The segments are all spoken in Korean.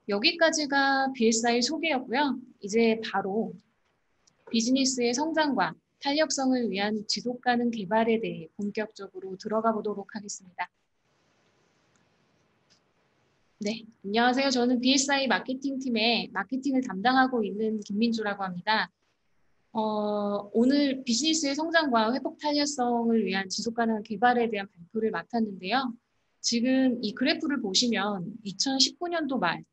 여기까지가 BSI 소개였고요. 이제 바로 비즈니스의 성장과 탄력성을 위한 지속가능 개발에 대해 본격적으로 들어가 보도록 하겠습니다. 네, 안녕하세요. 저는 BSI 마케팅팀의 마케팅을 담당하고 있는 김민주라고 합니다. 오늘 비즈니스의 성장과 회복 탄력성을 위한 지속가능한 개발에 대한 발표를 맡았는데요. 지금 이 그래프를 보시면 2019년도 말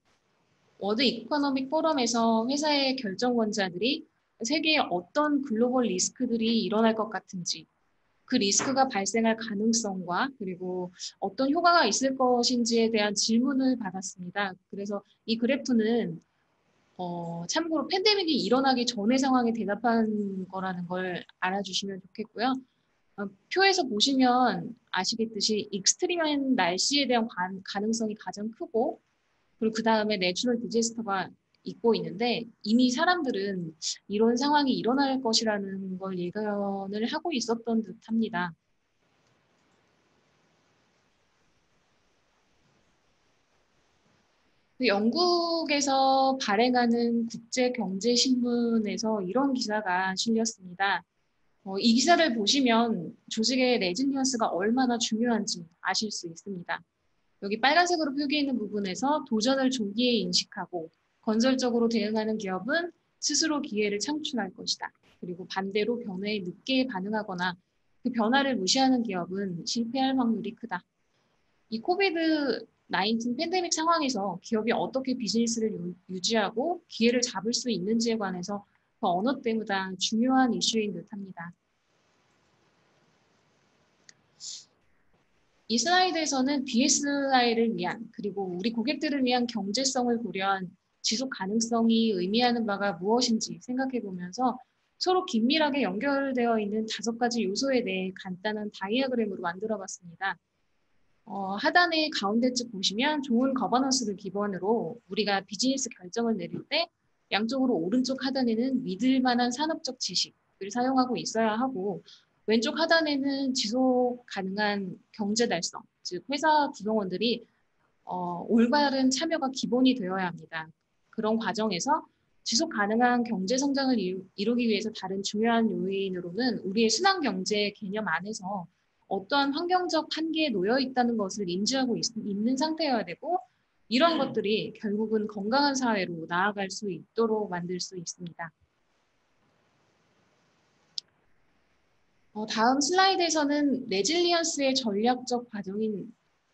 월드 이코노믹 포럼에서 회사의 결정권자들이 세계에 어떤 글로벌 리스크들이 일어날 것 같은지, 그 리스크가 발생할 가능성과 그리고 어떤 효과가 있을 것인지에 대한 질문을 받았습니다. 그래서 이 그래프는 참고로 팬데믹이 일어나기 전의 상황에 대답한 거라는 걸 알아주시면 좋겠고요. 표에서 보시면 아시겠듯이 익스트림한 날씨에 대한 가능성이 가장 크고 그리고 그 다음에 내추럴 디제스터가 있고 있는데 이미 사람들은 이런 상황이 일어날 것이라는 걸 예견을 하고 있었던 듯합니다. 영국에서 발행하는 국제경제신문에서 이런 기사가 실렸습니다. 이 기사를 보시면 조직의 레질리언스가 얼마나 중요한지 아실 수 있습니다. 여기 빨간색으로 표기해 있는 부분에서 도전을 조기에 인식하고 건설적으로 대응하는 기업은 스스로 기회를 창출할 것이다. 그리고 반대로 변화에 늦게 반응하거나 그 변화를 무시하는 기업은 실패할 확률이 크다. 이 코비드 19 팬데믹 상황에서 기업이 어떻게 비즈니스를 유지하고 기회를 잡을 수 있는지에 관해서 그 어느 때보다 중요한 이슈인 듯합니다. 이 슬라이드에서는 BSI를 위한 그리고 우리 고객들을 위한 경제성을 고려한 지속 가능성이 의미하는 바가 무엇인지 생각해 보면서 서로 긴밀하게 연결되어 있는 5가지 요소에 대해 간단한 다이어그램으로 만들어 봤습니다. 하단의 가운데쯤 보시면 좋은 거버넌스를 기본으로 우리가 비즈니스 결정을 내릴 때 양쪽으로 오른쪽 하단에는 믿을 만한 산업적 지식을 사용하고 있어야 하고 왼쪽 하단에는 지속 가능한 경제 달성, 즉 회사 구성원들이 올바른 참여가 기본이 되어야 합니다. 그런 과정에서 지속 가능한 경제 성장을 이루기 위해서 다른 중요한 요인으로는 우리의 순환 경제 개념 안에서 어떠한 환경적 한계에 놓여 있다는 것을 인지하고 있는 상태여야 되고 이런 것들이 결국은 건강한 사회로 나아갈 수 있도록 만들 수 있습니다. 다음 슬라이드에서는 레질리언스의 전략적 과정인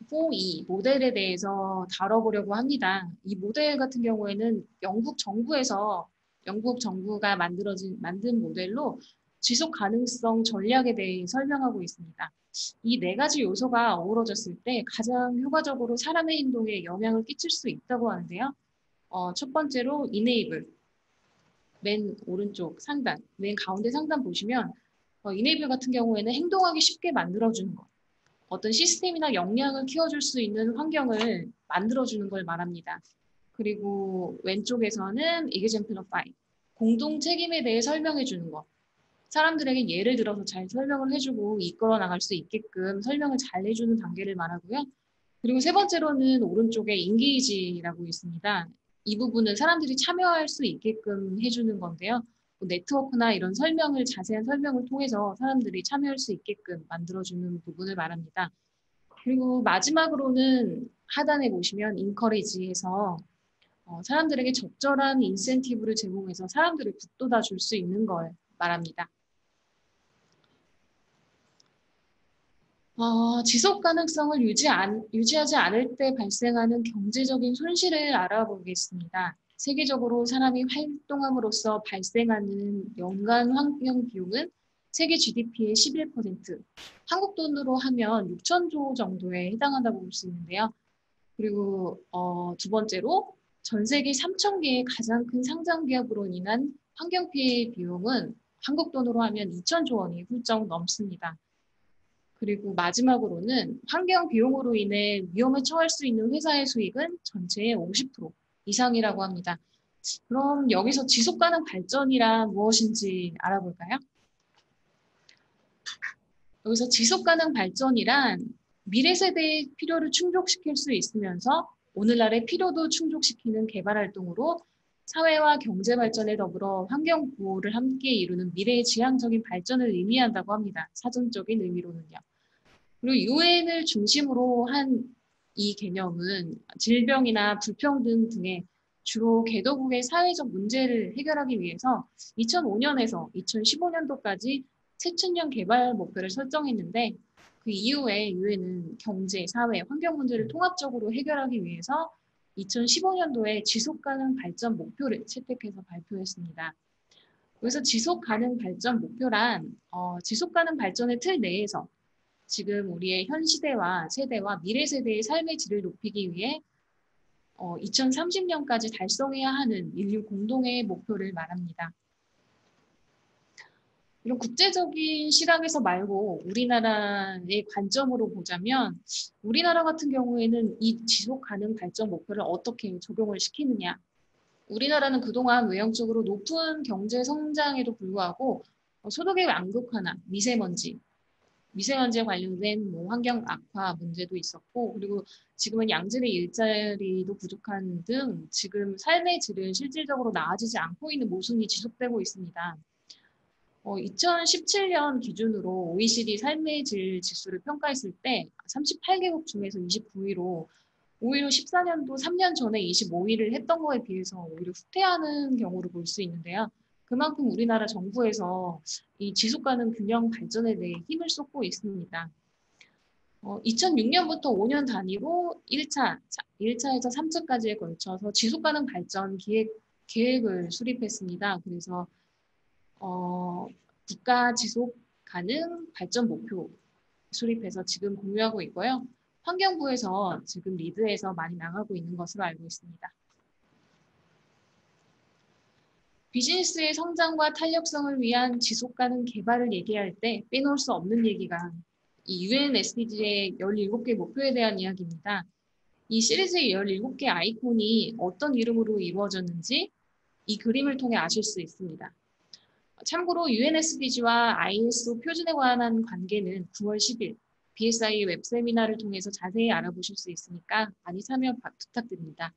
4E 모델에 대해서 다뤄보려고 합니다. 이 모델 같은 경우에는 영국 정부가 만든 모델로 지속 가능성 전략에 대해 설명하고 있습니다. 이 4가지 요소가 어우러졌을 때 가장 효과적으로 사람의 행동에 영향을 끼칠 수 있다고 하는데요. 첫 번째로 enable, 맨 오른쪽 상단, 맨 가운데 상단 보시면 이네이블 같은 경우에는 행동하기 쉽게 만들어주는 것. 어떤 시스템이나 역량을 키워줄 수 있는 환경을 만들어주는 걸 말합니다. 그리고 왼쪽에서는 exemplify, 공동 책임에 대해 설명해주는 것. 사람들에게 예를 들어서 잘 설명을 해주고 이끌어 나갈 수 있게끔 설명을 잘 해주는 단계를 말하고요. 그리고 세 번째로는 오른쪽에 engage라고 있습니다. 이 부분은 사람들이 참여할 수 있게끔 해주는 건데요. 네트워크나 이런 자세한 설명을 통해서 사람들이 참여할 수 있게끔 만들어주는 부분을 말합니다. 그리고 마지막으로는 하단에 보시면 encourage해서 사람들에게 적절한 인센티브를 제공해서 사람들을 북돋아 줄 수 있는 걸 말합니다. 지속 가능성을 유지하지 않을 때 발생하는 경제적인 손실을 알아보겠습니다. 세계적으로 사람이 활동함으로써 발생하는 연간 환경 비용은 세계 GDP의 11%, 한국 돈으로 하면 6천조 정도에 해당한다고 볼 수 있는데요. 그리고 두 번째로 전 세계 3천 개의 가장 큰 상장 기업으로 인한 환경 피해 비용은 한국 돈으로 하면 2천조 원이 훌쩍 넘습니다. 그리고 마지막으로는 환경 비용으로 인해 위험에 처할 수 있는 회사의 수익은 전체의 50% 이상이라고 합니다. 그럼 여기서 지속 가능 발전이란 무엇인지 알아볼까요? 여기서 지속 가능 발전이란 미래 세대의 필요를 충족시킬 수 있으면서 오늘날의 필요도 충족시키는 개발 활동으로 사회와 경제 발전에 더불어 환경 보호를 함께 이루는 미래의 지향적인 발전을 의미한다고 합니다. 사전적인 의미로는요. 그리고 유엔을 중심으로 한 이 개념은 질병이나 불평등 등의 주로 개도국의 사회적 문제를 해결하기 위해서 2005년에서 2015년도까지 새천년 개발 목표를 설정했는데 그 이후에 유엔은 경제, 사회, 환경 문제를 통합적으로 해결하기 위해서 2015년도에 지속가능 발전 목표를 채택해서 발표했습니다. 그래서 지속가능 발전 목표란 지속가능 발전의 틀 내에서 지금 우리의 현 시대와 세대와 미래 세대의 삶의 질을 높이기 위해 2030년까지 달성해야 하는 인류 공동의 목표를 말합니다. 이런 국제적인 시각에서 말고 우리나라의 관점으로 보자면 우리나라 같은 경우에는 이 지속 가능 발전 목표를 어떻게 적용을 시키느냐. 우리나라는 그동안 외형적으로 높은 경제 성장에도 불구하고 소득의 양극화나 미세먼지에 관련된 환경 악화 문제도 있었고, 그리고 지금은 양질의 일자리도 부족한 등 지금 삶의 질은 실질적으로 나아지지 않고 있는 모순이 지속되고 있습니다. 2017년 기준으로 OECD 삶의 질 지수를 평가했을 때 38개국 중에서 29위로 오히려 14년도 3년 전에 25위를 했던 거에 비해서 오히려 후퇴하는 경우를 볼 수 있는데요. 그만큼 우리나라 정부에서 이 지속가능 균형 발전에 대해 힘을 쏟고 있습니다. 2006년부터 5년 단위로 1차에서 3차까지에 걸쳐서 지속가능 발전 계획을 수립했습니다. 그래서 국가 지속 가능 발전 목표 수립해서 지금 공유하고 있고요. 환경부에서 지금 리드해서 많이 나가고 있는 것으로 알고 있습니다. 비즈니스의 성장과 탄력성을 위한 지속 가능 개발을 얘기할 때 빼놓을 수 없는 얘기가 이 UN SDG의 17개 목표에 대한 이야기입니다. 이 시리즈의 17개 아이콘이 어떤 이름으로 이루어졌는지 이 그림을 통해 아실 수 있습니다. 참고로 UNSDG와 ISO 표준에 관한 관계는 9월 10일 BSI 웹 세미나를 통해서 자세히 알아보실 수 있으니까 많이 참여 부탁드립니다.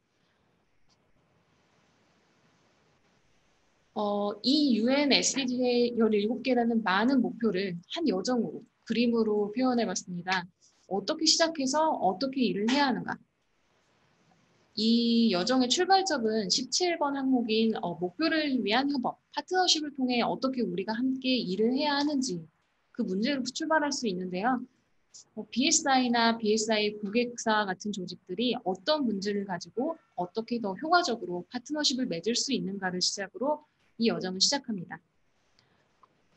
이 UN SDG의 17개라는 많은 목표를 한 여정으로, 그림으로 표현해봤습니다. 어떻게 시작해서 어떻게 일을 해야 하는가. 이 여정의 출발점은 17번 항목인 목표를 위한 협업, 파트너십을 통해 어떻게 우리가 함께 일을 해야 하는지 그 문제로 출발할 수 있는데요. BSI나 BSI 고객사 같은 조직들이 어떤 문제를 가지고 어떻게 더 효과적으로 파트너십을 맺을 수 있는가를 시작으로 이 여정을 시작합니다.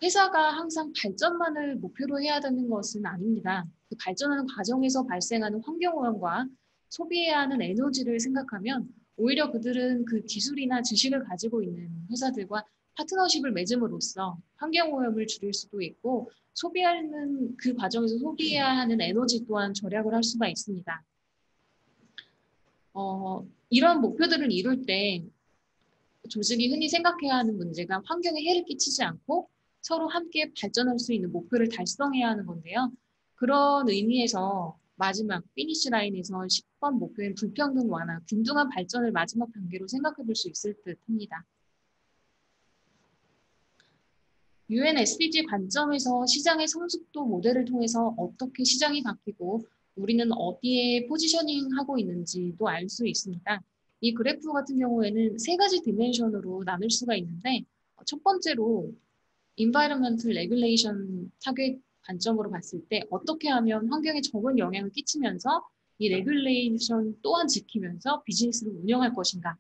회사가 항상 발전만을 목표로 해야 되는 것은 아닙니다. 그 발전하는 과정에서 발생하는 환경오염과 소비해야 하는 에너지를 생각하면 오히려 그들은 그 기술이나 지식을 가지고 있는 회사들과 파트너십을 맺음으로써 환경오염을 줄일 수도 있고 소비하는 그 과정에서 소비해야 하는 에너지 또한 절약을 할 수가 있습니다. 이런 목표들을 이룰 때 조직이 흔히 생각해야 하는 문제가 환경에 해를 끼치지 않고 서로 함께 발전할 수 있는 목표를 달성해야 하는 건데요. 그런 의미에서 마지막 피니시 라인에서 10번 목표인 불평등 완화, 균등한 발전을 마지막 단계로 생각해 볼 수 있을 듯 합니다. UN SDG 관점에서 시장의 성숙도 모델을 통해서 어떻게 시장이 바뀌고 우리는 어디에 포지셔닝하고 있는지도 알 수 있습니다. 이 그래프 같은 경우에는 3가지 디멘션으로 나눌 수가 있는데 첫 번째로 Environmental Regulation 타겟 관점으로 봤을 때 어떻게 하면 환경에 적은 영향을 끼치면서 이 레귤레이션 또한 지키면서 비즈니스를 운영할 것인가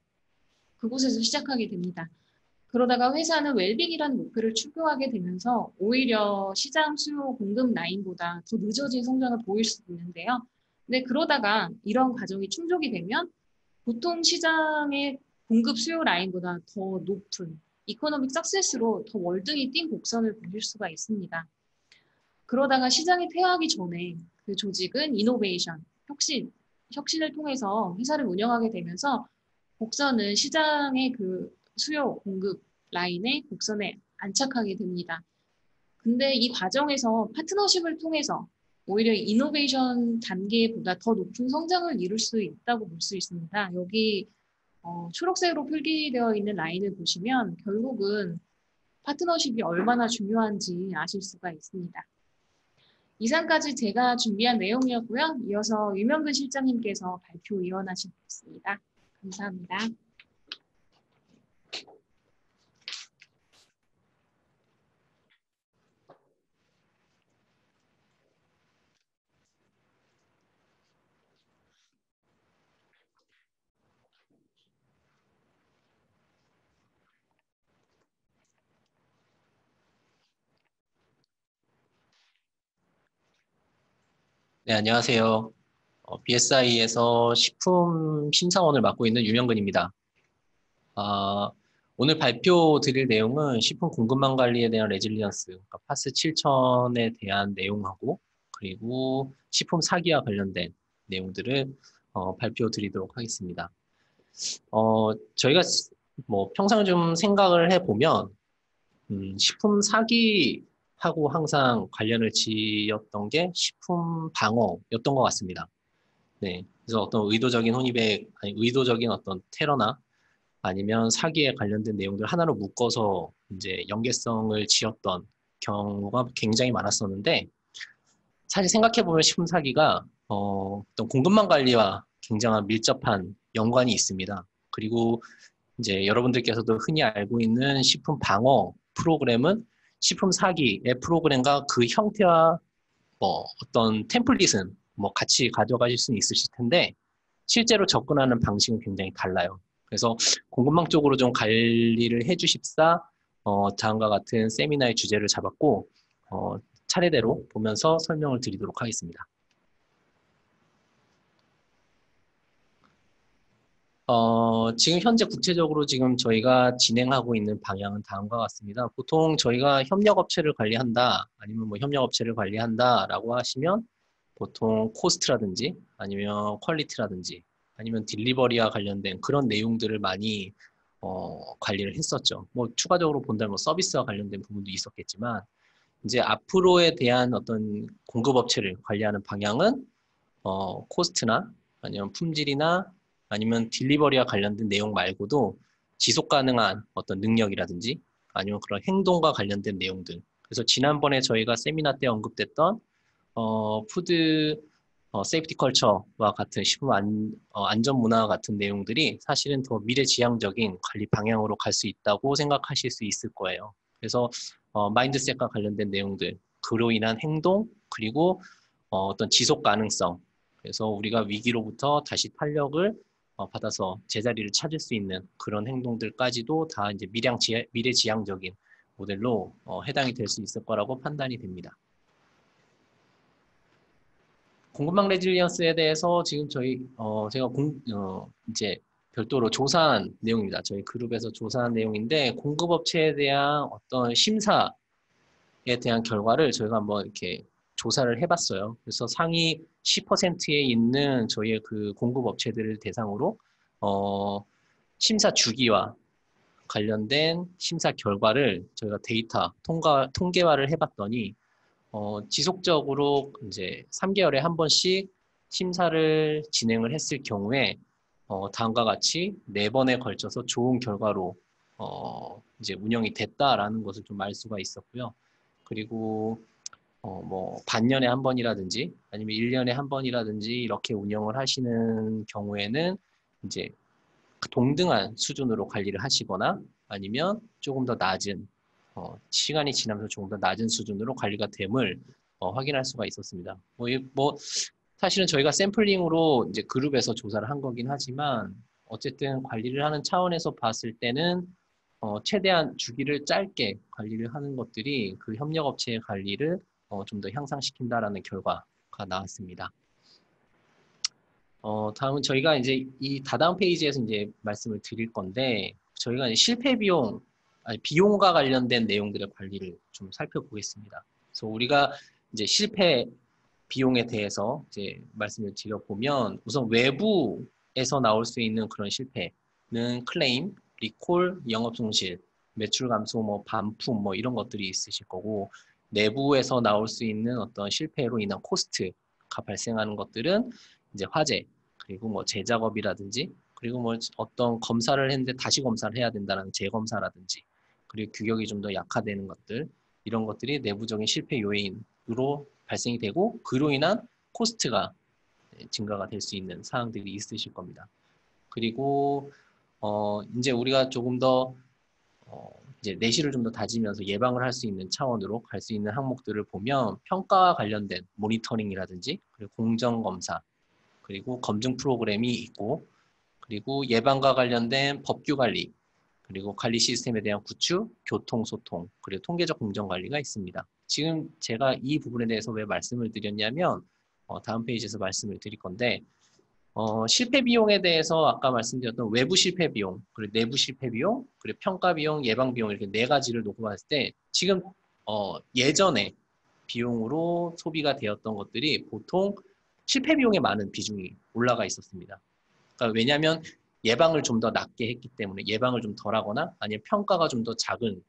그곳에서 시작하게 됩니다. 그러다가 회사는 웰빙이라는 목표를 추구하게 되면서 오히려 시장 수요 공급 라인보다 더 늦어진 성장을 보일 수도 있는데요. 근데 그러다가 이런 과정이 충족이 되면 보통 시장의 공급 수요 라인보다 더 높은 이코노믹 석세스로 더 월등히 뛴 곡선을 보일 수가 있습니다. 그러다가 시장이 퇴화하기 전에 그 조직은 이노베이션, 혁신을 통해서 회사를 운영하게 되면서 곡선은 시장의 그 수요 공급 라인의 곡선에 안착하게 됩니다. 근데 이 과정에서 파트너십을 통해서 오히려 이노베이션 단계보다 더 높은 성장을 이룰 수 있다고 볼 수 있습니다. 여기 초록색으로 표기되어 있는 라인을 보시면 결국은 파트너십이 얼마나 중요한지 아실 수가 있습니다. 이상까지 제가 준비한 내용이었고요. 이어서 유명근 실장님께서 발표 이어나시겠습니다. 감사합니다. 네, 안녕하세요. BSI에서 식품 심사원을 맡고 있는 유명근입니다. 아, 오늘 발표 드릴 내용은 식품 공급망 관리에 대한 레질리언스, 그러니까 파스 7000에 대한 내용하고, 그리고 식품 사기와 관련된 내용들을 발표 드리도록 하겠습니다. 저희가 뭐 평상 좀 생각을 해보면, 식품 사기하고 항상 관련을 지었던 게 식품 방어였던 것 같습니다. 네. 그래서 어떤 의도적인 혼입에, 아니, 의도적인 어떤 테러나 아니면 사기에 관련된 내용들 하나로 묶어서 이제 연계성을 지었던 경우가 굉장히 많았었는데, 사실 생각해보면 식품 사기가, 어떤 공급망 관리와 굉장한 밀접한 연관이 있습니다. 그리고 이제 여러분들께서도 흔히 알고 있는 식품 방어 프로그램은 식품 사기의 프로그램과 그 형태와 뭐 어떤 템플릿은 뭐 같이 가져가실 수는 있으실 텐데 실제로 접근하는 방식은 굉장히 달라요. 그래서 공급망 쪽으로 좀 관리를 해주십사 다음과 같은 세미나의 주제를 잡았고 차례대로 보면서 설명을 드리도록 하겠습니다. 지금 현재 구체적으로 지금 저희가 진행하고 있는 방향은 다음과 같습니다. 보통 저희가 협력업체를 관리한다, 아니면 뭐 협력업체를 관리한다라고 하시면 보통 코스트라든지 아니면 퀄리티라든지 아니면 딜리버리와 관련된 그런 내용들을 많이 관리를 했었죠. 뭐 추가적으로 본다면 뭐 서비스와 관련된 부분도 있었겠지만 이제 앞으로에 대한 어떤 공급업체를 관리하는 방향은 코스트나 아니면 품질이나 아니면 딜리버리와 관련된 내용 말고도 지속 가능한 어떤 능력이라든지 아니면 그런 행동과 관련된 내용들. 그래서 지난번에 저희가 세미나 때 언급됐던 푸드 세이프티 컬처와 같은 식품 안전 문화 같은 내용들이 사실은 더 미래지향적인 관리 방향으로 갈 수 있다고 생각하실 수 있을 거예요. 그래서 마인드셋과 관련된 내용들, 그로 인한 행동, 그리고 어떤 지속 가능성, 그래서 우리가 위기로부터 다시 탄력을 받아서 제자리를 찾을 수 있는 그런 행동들까지도 다 이제 미래지향적인 모델로 해당이 될 수 있을 거라고 판단이 됩니다. 공급망 레질리언스에 대해서 지금 제가 이제 별도로 조사한 내용입니다. 저희 그룹에서 조사한 내용인데 공급업체에 대한 어떤 심사에 대한 결과를 저희가 한번 이렇게 조사를 해봤어요. 그래서 상위 10%에 있는 저희의 그 공급업체들을 대상으로 심사 주기와 관련된 심사 결과를 저희가 데이터 통계화를 해봤더니 지속적으로 이제 3개월에 한 번씩 심사를 진행을 했을 경우에 다음과 같이 4번에 걸쳐서 좋은 결과로 이제 운영이 됐다라는 것을 좀 알 수가 있었고요. 그리고 뭐 반년에 한 번이라든지 아니면 1년에 한 번이라든지 이렇게 운영을 하시는 경우에는 이제 동등한 수준으로 관리를 하시거나 아니면 조금 더 낮은 시간이 지나면서 조금 더 낮은 수준으로 관리가 됨을 확인할 수가 있었습니다. 뭐 사실은 저희가 샘플링으로 이제 그룹에서 조사를 한 거긴 하지만 어쨌든 관리를 하는 차원에서 봤을 때는 최대한 주기를 짧게 관리를 하는 것들이 그 협력업체의 관리를 좀 더 향상시킨다라는 결과가 나왔습니다. 다음은 저희가 이제 이 다다음 페이지에서 이제 말씀을 드릴 건데, 저희가 이제 실패 비용, 아니, 비용과 관련된 내용들의 관리를 좀 살펴보겠습니다. 그래서 우리가 이제 실패 비용에 대해서 이제 말씀을 드려보면, 우선 외부에서 나올 수 있는 그런 실패는 클레임, 리콜, 영업 손실, 매출 감소, 뭐 반품, 뭐 이런 것들이 있으실 거고, 내부에서 나올 수 있는 어떤 실패로 인한 코스트가 발생하는 것들은 이제 화재, 그리고 뭐 재작업이라든지, 그리고 뭐 어떤 검사를 했는데 다시 검사를 해야 된다는 재검사라든지, 그리고 규격이 좀 더 약화되는 것들, 이런 것들이 내부적인 실패 요인으로 발생이 되고, 그로 인한 코스트가 증가가 될 수 있는 사항들이 있으실 겁니다. 그리고 이제 우리가 조금 더 이제 내실을 좀 더 다지면서 예방을 할 수 있는 차원으로 갈 수 있는 항목들을 보면, 평가와 관련된 모니터링이라든지, 그리고 공정검사, 그리고 검증 프로그램이 있고, 그리고 예방과 관련된 법규 관리, 그리고 관리 시스템에 대한 구축, 교통 소통, 그리고 통계적 공정 관리가 있습니다. 지금 제가 이 부분에 대해서 왜 말씀을 드렸냐면, 다음 페이지에서 말씀을 드릴 건데, 실패 비용에 대해서 아까 말씀드렸던 외부 실패 비용, 그리고 내부 실패 비용, 그리고 평가 비용, 예방 비용, 이렇게 네 가지를 놓고 봤을 때, 지금 예전에 비용으로 소비가 되었던 것들이 보통 실패 비용에 많은 비중이 올라가 있었습니다. 그러니까 왜냐하면 예방을 좀 더 낮게 했기 때문에, 예방을 좀 덜 하거나 아니면 평가가 좀 더 작은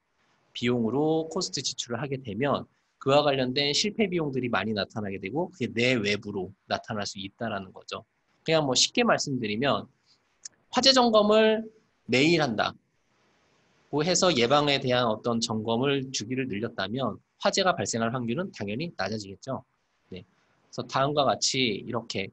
비용으로 코스트 지출을 하게 되면, 그와 관련된 실패 비용들이 많이 나타나게 되고, 그게 내외부로 나타날 수 있다는 거죠. 그냥 뭐 쉽게 말씀드리면, 화재 점검을 매일 한다고 해서 예방에 대한 어떤 점검을 주기를 늘렸다면 화재가 발생할 확률은 당연히 낮아지겠죠. 네. 그래서 다음과 같이 이렇게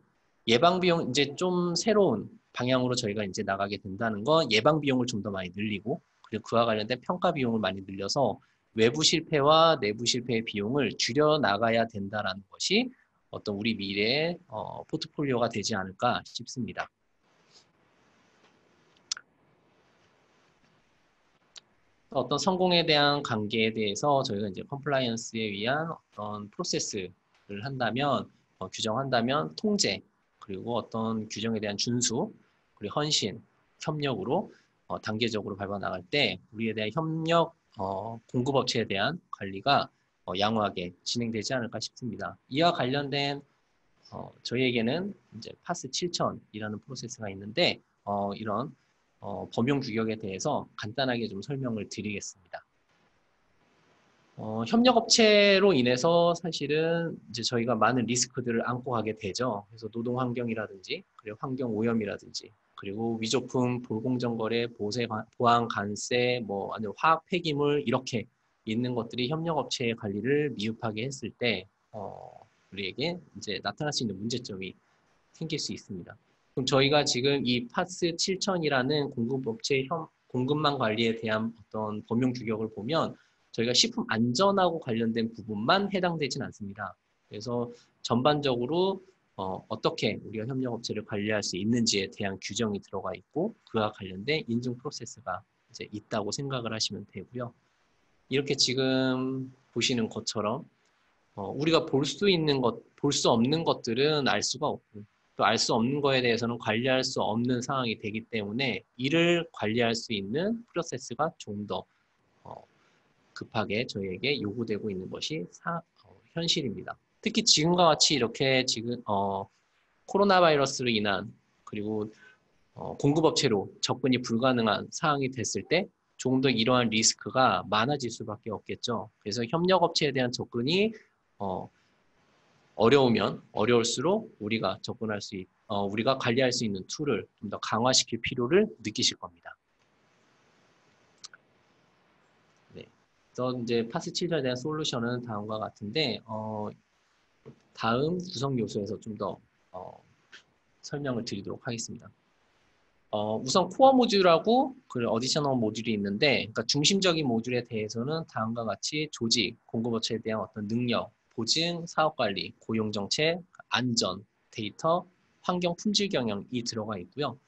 예방 비용, 이제 좀 새로운 방향으로 저희가 이제 나가게 된다는 건, 예방 비용을 좀 더 많이 늘리고, 그리고 그와 관련된 평가 비용을 많이 늘려서 외부 실패와 내부 실패의 비용을 줄여 나가야 된다는 것이 어떤 우리 미래의 포트폴리오가 되지 않을까 싶습니다. 어떤 성공에 대한 관계에 대해서 저희가 이제 컴플라이언스에 의한 어떤 프로세스를 한다면, 규정한다면 통제, 그리고 어떤 규정에 대한 준수, 그리고 헌신, 협력으로 단계적으로 밟아 나갈 때 우리에 대한 협력, 공급업체에 대한 관리가 양호하게 진행되지 않을까 싶습니다. 이와 관련된 저희에게는 이제 파스 7000이라는 프로세스가 있는데, 이런 범용 규격에 대해서 간단하게 좀 설명을 드리겠습니다. 협력업체로 인해서 사실은 이제 저희가 많은 리스크들을 안고 가게 되죠. 그래서 노동 환경이라든지, 그리고 환경 오염이라든지, 그리고 위조품, 불공정거래, 보안 관세, 뭐 아니면 화학 폐기물, 이렇게 있는 것들이 협력업체의 관리를 미흡하게 했을 때 우리에게 이제 나타날 수 있는 문제점이 생길 수 있습니다. 그럼 저희가 지금 이 파스 7000이라는 공급업체 공급망 관리에 대한 어떤 범용 규격을 보면, 저희가 식품 안전하고 관련된 부분만 해당되진 않습니다. 그래서 전반적으로 어떻게 우리가 협력업체를 관리할 수 있는지에 대한 규정이 들어가 있고, 그와 관련된 인증 프로세스가 이제 있다고 생각을 하시면 되고요. 이렇게 지금 보시는 것처럼 우리가 볼 수 있는 것, 볼 수 없는 것들은 알 수가 없고, 또 알 수 없는 거에 대해서는 관리할 수 없는 상황이 되기 때문에, 이를 관리할 수 있는 프로세스가 좀 더 급하게 저희에게 요구되고 있는 것이 현실입니다. 특히 지금과 같이 이렇게 지금 코로나 바이러스로 인한, 그리고 공급업체로 접근이 불가능한 상황이 됐을 때 조금 더 이러한 리스크가 많아질 수밖에 없겠죠. 그래서 협력업체에 대한 접근이 어려우면 어려울수록 우리가 우리가 관리할 수 있는 툴을 좀 더 강화시킬 필요를 느끼실 겁니다. 네. 그래서 이제 파스 7에 대한 솔루션은 다음과 같은데, 다음 구성 요소에서 좀 더 설명을 드리도록 하겠습니다. 우선 코어 모듈하고 그 어디셔널 모듈이 있는데, 그러니까 중심적인 모듈에 대해서는 다음과 같이 조직, 공급업체에 대한 어떤 능력, 보증, 사업관리, 고용정책, 안전, 데이터, 환경 품질 경영이 들어가 있고요.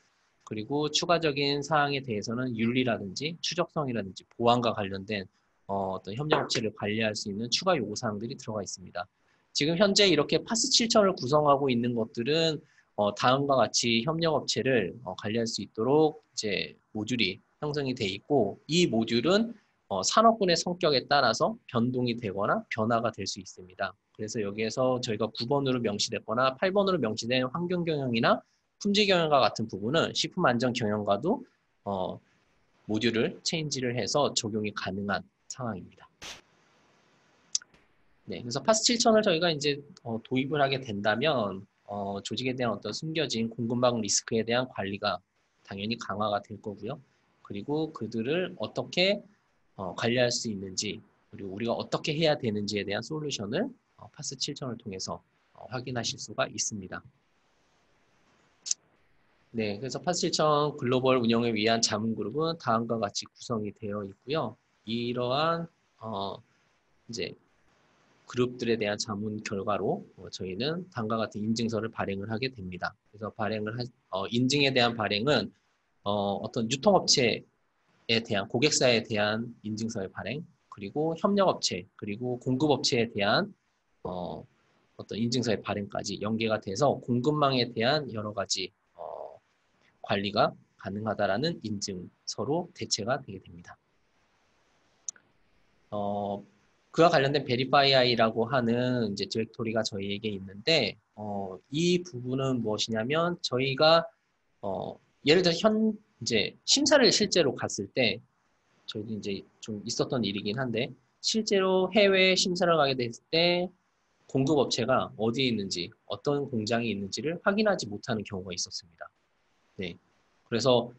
그리고 추가적인 사항에 대해서는 윤리라든지 추적성이라든지 보안과 관련된 어떤 협력업체를 관리할 수 있는 추가 요구사항들이 들어가 있습니다. 지금 현재 이렇게 파스 7000을 구성하고 있는 것들은 다음과 같이 협력업체를 관리할 수 있도록 이제 모듈이 형성이 돼 있고, 이 모듈은 산업군의 성격에 따라서 변동이 되거나 변화가 될 수 있습니다. 그래서 여기에서 저희가 9번으로 명시됐거나 8번으로 명시된 환경경영이나 품질경영과 같은 부분은 식품안전경영과도 모듈을 체인지를 해서 적용이 가능한 상황입니다. 네, 그래서 파스 7000을 저희가 이제 도입을 하게 된다면 조직에 대한 어떤 숨겨진 공급망 리스크에 대한 관리가 당연히 강화가 될 거고요. 그리고 그들을 어떻게 관리할 수 있는지, 그리고 우리가 어떻게 해야 되는지에 대한 솔루션을 파스 7000을 통해서 확인하실 수가 있습니다. 네, 그래서 파스 7000 글로벌 운영을 위한 자문그룹은 다음과 같이 구성이 되어 있고요. 이러한 이제 그룹들에 대한 자문 결과로 저희는 다음과 같은 인증서를 발행을 하게 됩니다. 그래서 인증에 대한 발행은 어떤 유통업체에 대한 고객사에 대한 인증서의 발행, 그리고 협력업체, 그리고 공급업체에 대한 어떤 인증서의 발행까지 연계가 돼서 공급망에 대한 여러 가지 관리가 가능하다라는 인증서로 대체가 되게 됩니다. 그와 관련된 Verify I라고 하는 이제 디렉토리가 저희에게 있는데, 이 부분은 무엇이냐면, 저희가, 예를 들어 이제 심사를 실제로 갔을 때, 저희도 이제 좀 있었던 일이긴 한데, 실제로 해외 심사를 가게 됐을 때, 공급업체가 어디에 있는지, 어떤 공장이 있는지를 확인하지 못하는 경우가 있었습니다. 네. 그래서,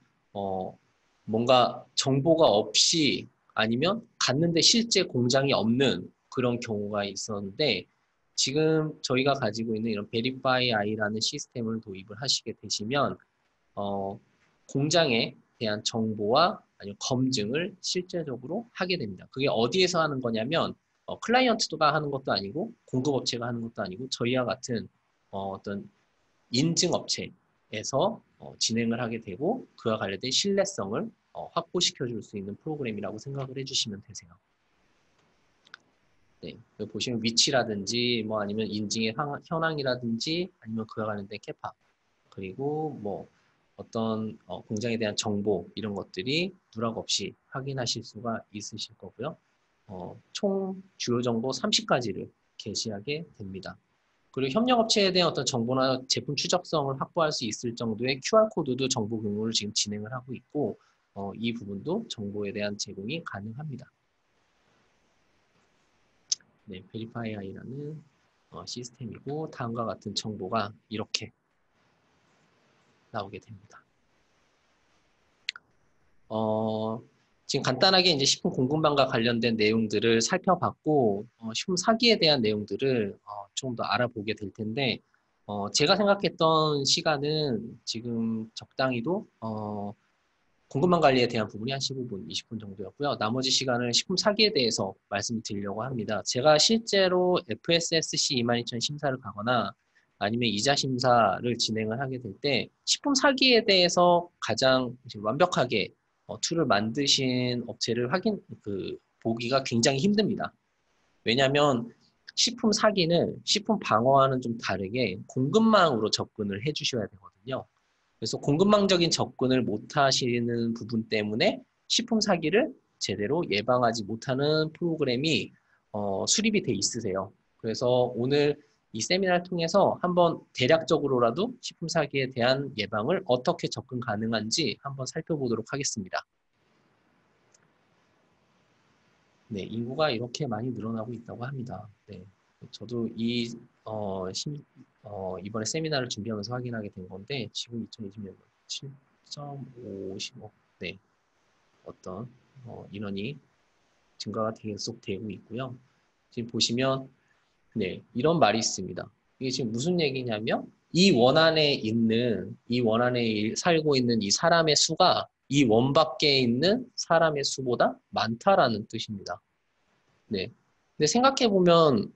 뭔가 정보가 없이 아니면 갔는데 실제 공장이 없는 그런 경우가 있었는데 지금 저희가 가지고 있는 이런 Verify I라는 시스템을 도입을 하시게 되시면 공장에 대한 정보와 아니면 검증을 실제적으로 하게 됩니다. 그게 어디에서 하는 거냐면 클라이언트가 하는 것도 아니고 공급업체가 하는 것도 아니고 저희와 같은 어떤 인증업체에서 진행을 하게 되고 그와 관련된 신뢰성을 확보시켜 줄 수 있는 프로그램이라고 생각을 해주시면 되세요. 네, 여기 보시면 위치라든지 뭐 아니면 인증의 현황이라든지 아니면 그와 관련된 캐파 그리고 뭐 어떤 공장에 대한 정보 이런 것들이 누락 없이 확인하실 수가 있으실 거고요. 총 주요 정보 30가지를 게시하게 됩니다. 그리고 협력업체에 대한 어떤 정보나 제품 추적성을 확보할 수 있을 정도의 QR코드도 정보 공유를 지금 진행을 하고 있고 이 부분도 정보에 대한 제공이 가능합니다. 네, Verify I라는 시스템이고 다음과 같은 정보가 이렇게 나오게 됩니다. 지금 간단하게 이제 식품 공급망과 관련된 내용들을 살펴봤고 식품 사기에 대한 내용들을 조금 더 알아보게 될 텐데 제가 생각했던 시간은 지금 적당히도 공급망 관리에 대한 부분이 한 15분, 20분 정도였고요. 나머지 시간을 식품 사기에 대해서 말씀을 드리려고 합니다. 제가 실제로 FSSC 22000 심사를 가거나 아니면 이자 심사를 진행을 하게 될 때 식품 사기에 대해서 가장 완벽하게 툴을 만드신 업체를 보기가 굉장히 힘듭니다. 왜냐하면 식품 사기는 식품 방어와는 좀 다르게 공급망으로 접근을 해 주셔야 되거든요. 그래서 공급망적인 접근을 못 하시는 부분 때문에 식품 사기를 제대로 예방하지 못하는 프로그램이 수립이 돼 있으세요. 그래서 오늘 이 세미나를 통해서 한번 대략적으로라도 식품 사기에 대한 예방을 어떻게 접근 가능한지 한번 살펴보도록 하겠습니다. 네, 인구가 이렇게 많이 늘어나고 있다고 합니다. 네, 저도 이번에 세미나를 준비하면서 확인하게 된 건데 지금 2020년 7.50억 네, 어떤 인원이 증가가 계속되고 있고요. 지금 보시면 네, 이런 말이 있습니다. 이게 지금 무슨 얘기냐면 이 원 안에 살고 있는 이 사람의 수가 이 원 밖에 있는 사람의 수보다 많다라는 뜻입니다. 네. 근데 생각해 보면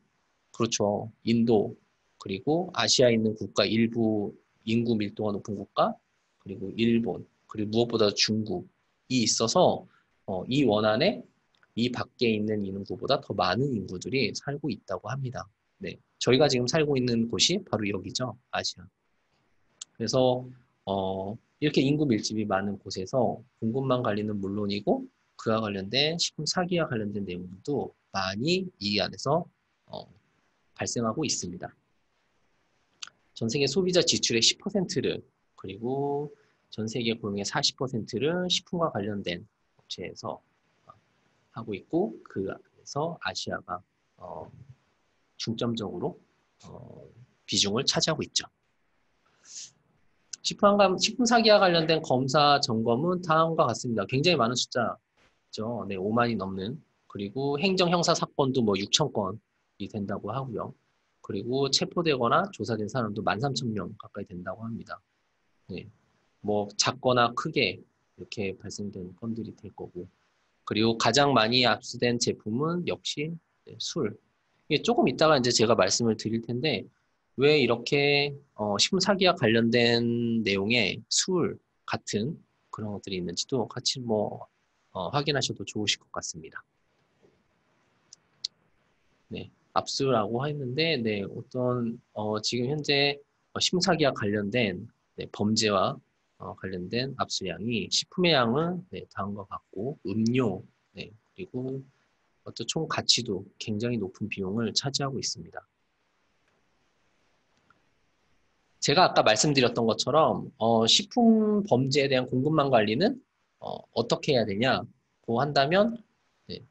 그렇죠. 인도 그리고 아시아에 있는 국가 일부 인구 밀도가 높은 국가 그리고 일본 그리고 무엇보다 중국이 있어서 이 원안에 이 밖에 있는 인구보다 더 많은 인구들이 살고 있다고 합니다. 네, 저희가 지금 살고 있는 곳이 바로 여기죠, 아시아. 그래서 이렇게 인구 밀집이 많은 곳에서 공급망 관리는 물론이고 그와 관련된 식품 사기와 관련된 내용들도 많이 이 안에서 발생하고 있습니다. 전 세계 소비자 지출의 10%를 그리고 전 세계 고용의 40%를 식품과 관련된 업체에서 하고 있고 그 안에서 아시아가 중점적으로 비중을 차지하고 있죠. 식품 사기와 관련된 검사 점검은 다음과 같습니다. 굉장히 많은 숫자죠. 네, 5만이 넘는. 그리고 행정 형사 사건도 뭐 6천 건이 된다고 하고요. 그리고 체포되거나 조사된 사람도 13,000명 가까이 된다고 합니다. 네, 뭐 작거나 크게 이렇게 발생된 건들이 될 거고. 그리고 가장 많이 압수된 제품은 역시 네, 술. 이게 조금 이따가 이제 제가 말씀을 드릴 텐데 왜 이렇게 식품 사기와 관련된 내용에 술 같은 그런 것들이 있는지도 같이 뭐 확인하셔도 좋으실 것 같습니다. 네, 압수라고 했는데 네, 어떤 지금 현재 식품 사기와 관련된 네, 범죄와 관련된 압수량이 식품의 양은 네, 다음과 같고 음료 네, 그리고 어떤 총 가치도 굉장히 높은 비용을 차지하고 있습니다. 제가 아까 말씀드렸던 것처럼 식품 범죄에 대한 공급망 관리는 어떻게 해야 되냐고 한다면 네,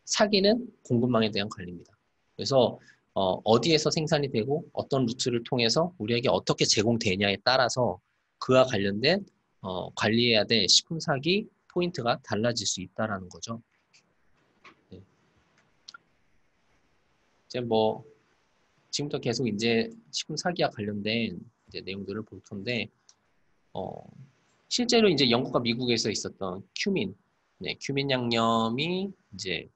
사기는 공급망에 대한 관리입니다. 그래서 어디에서 생산이 되고 어떤 루트를 통해서 우리에게 어떻게 제공되냐에 따라서 그와 관련된 관리해야 될 식품 사기 포인트가 달라질 수 있다는 거죠. 네. 이제 뭐 지금부터 계속 이제 식품 사기와 관련된 이제 내용들을 볼 텐데 어, 실제로 이제 영국과 미국에서 있었던 큐민, 네, 큐민 양념이 이제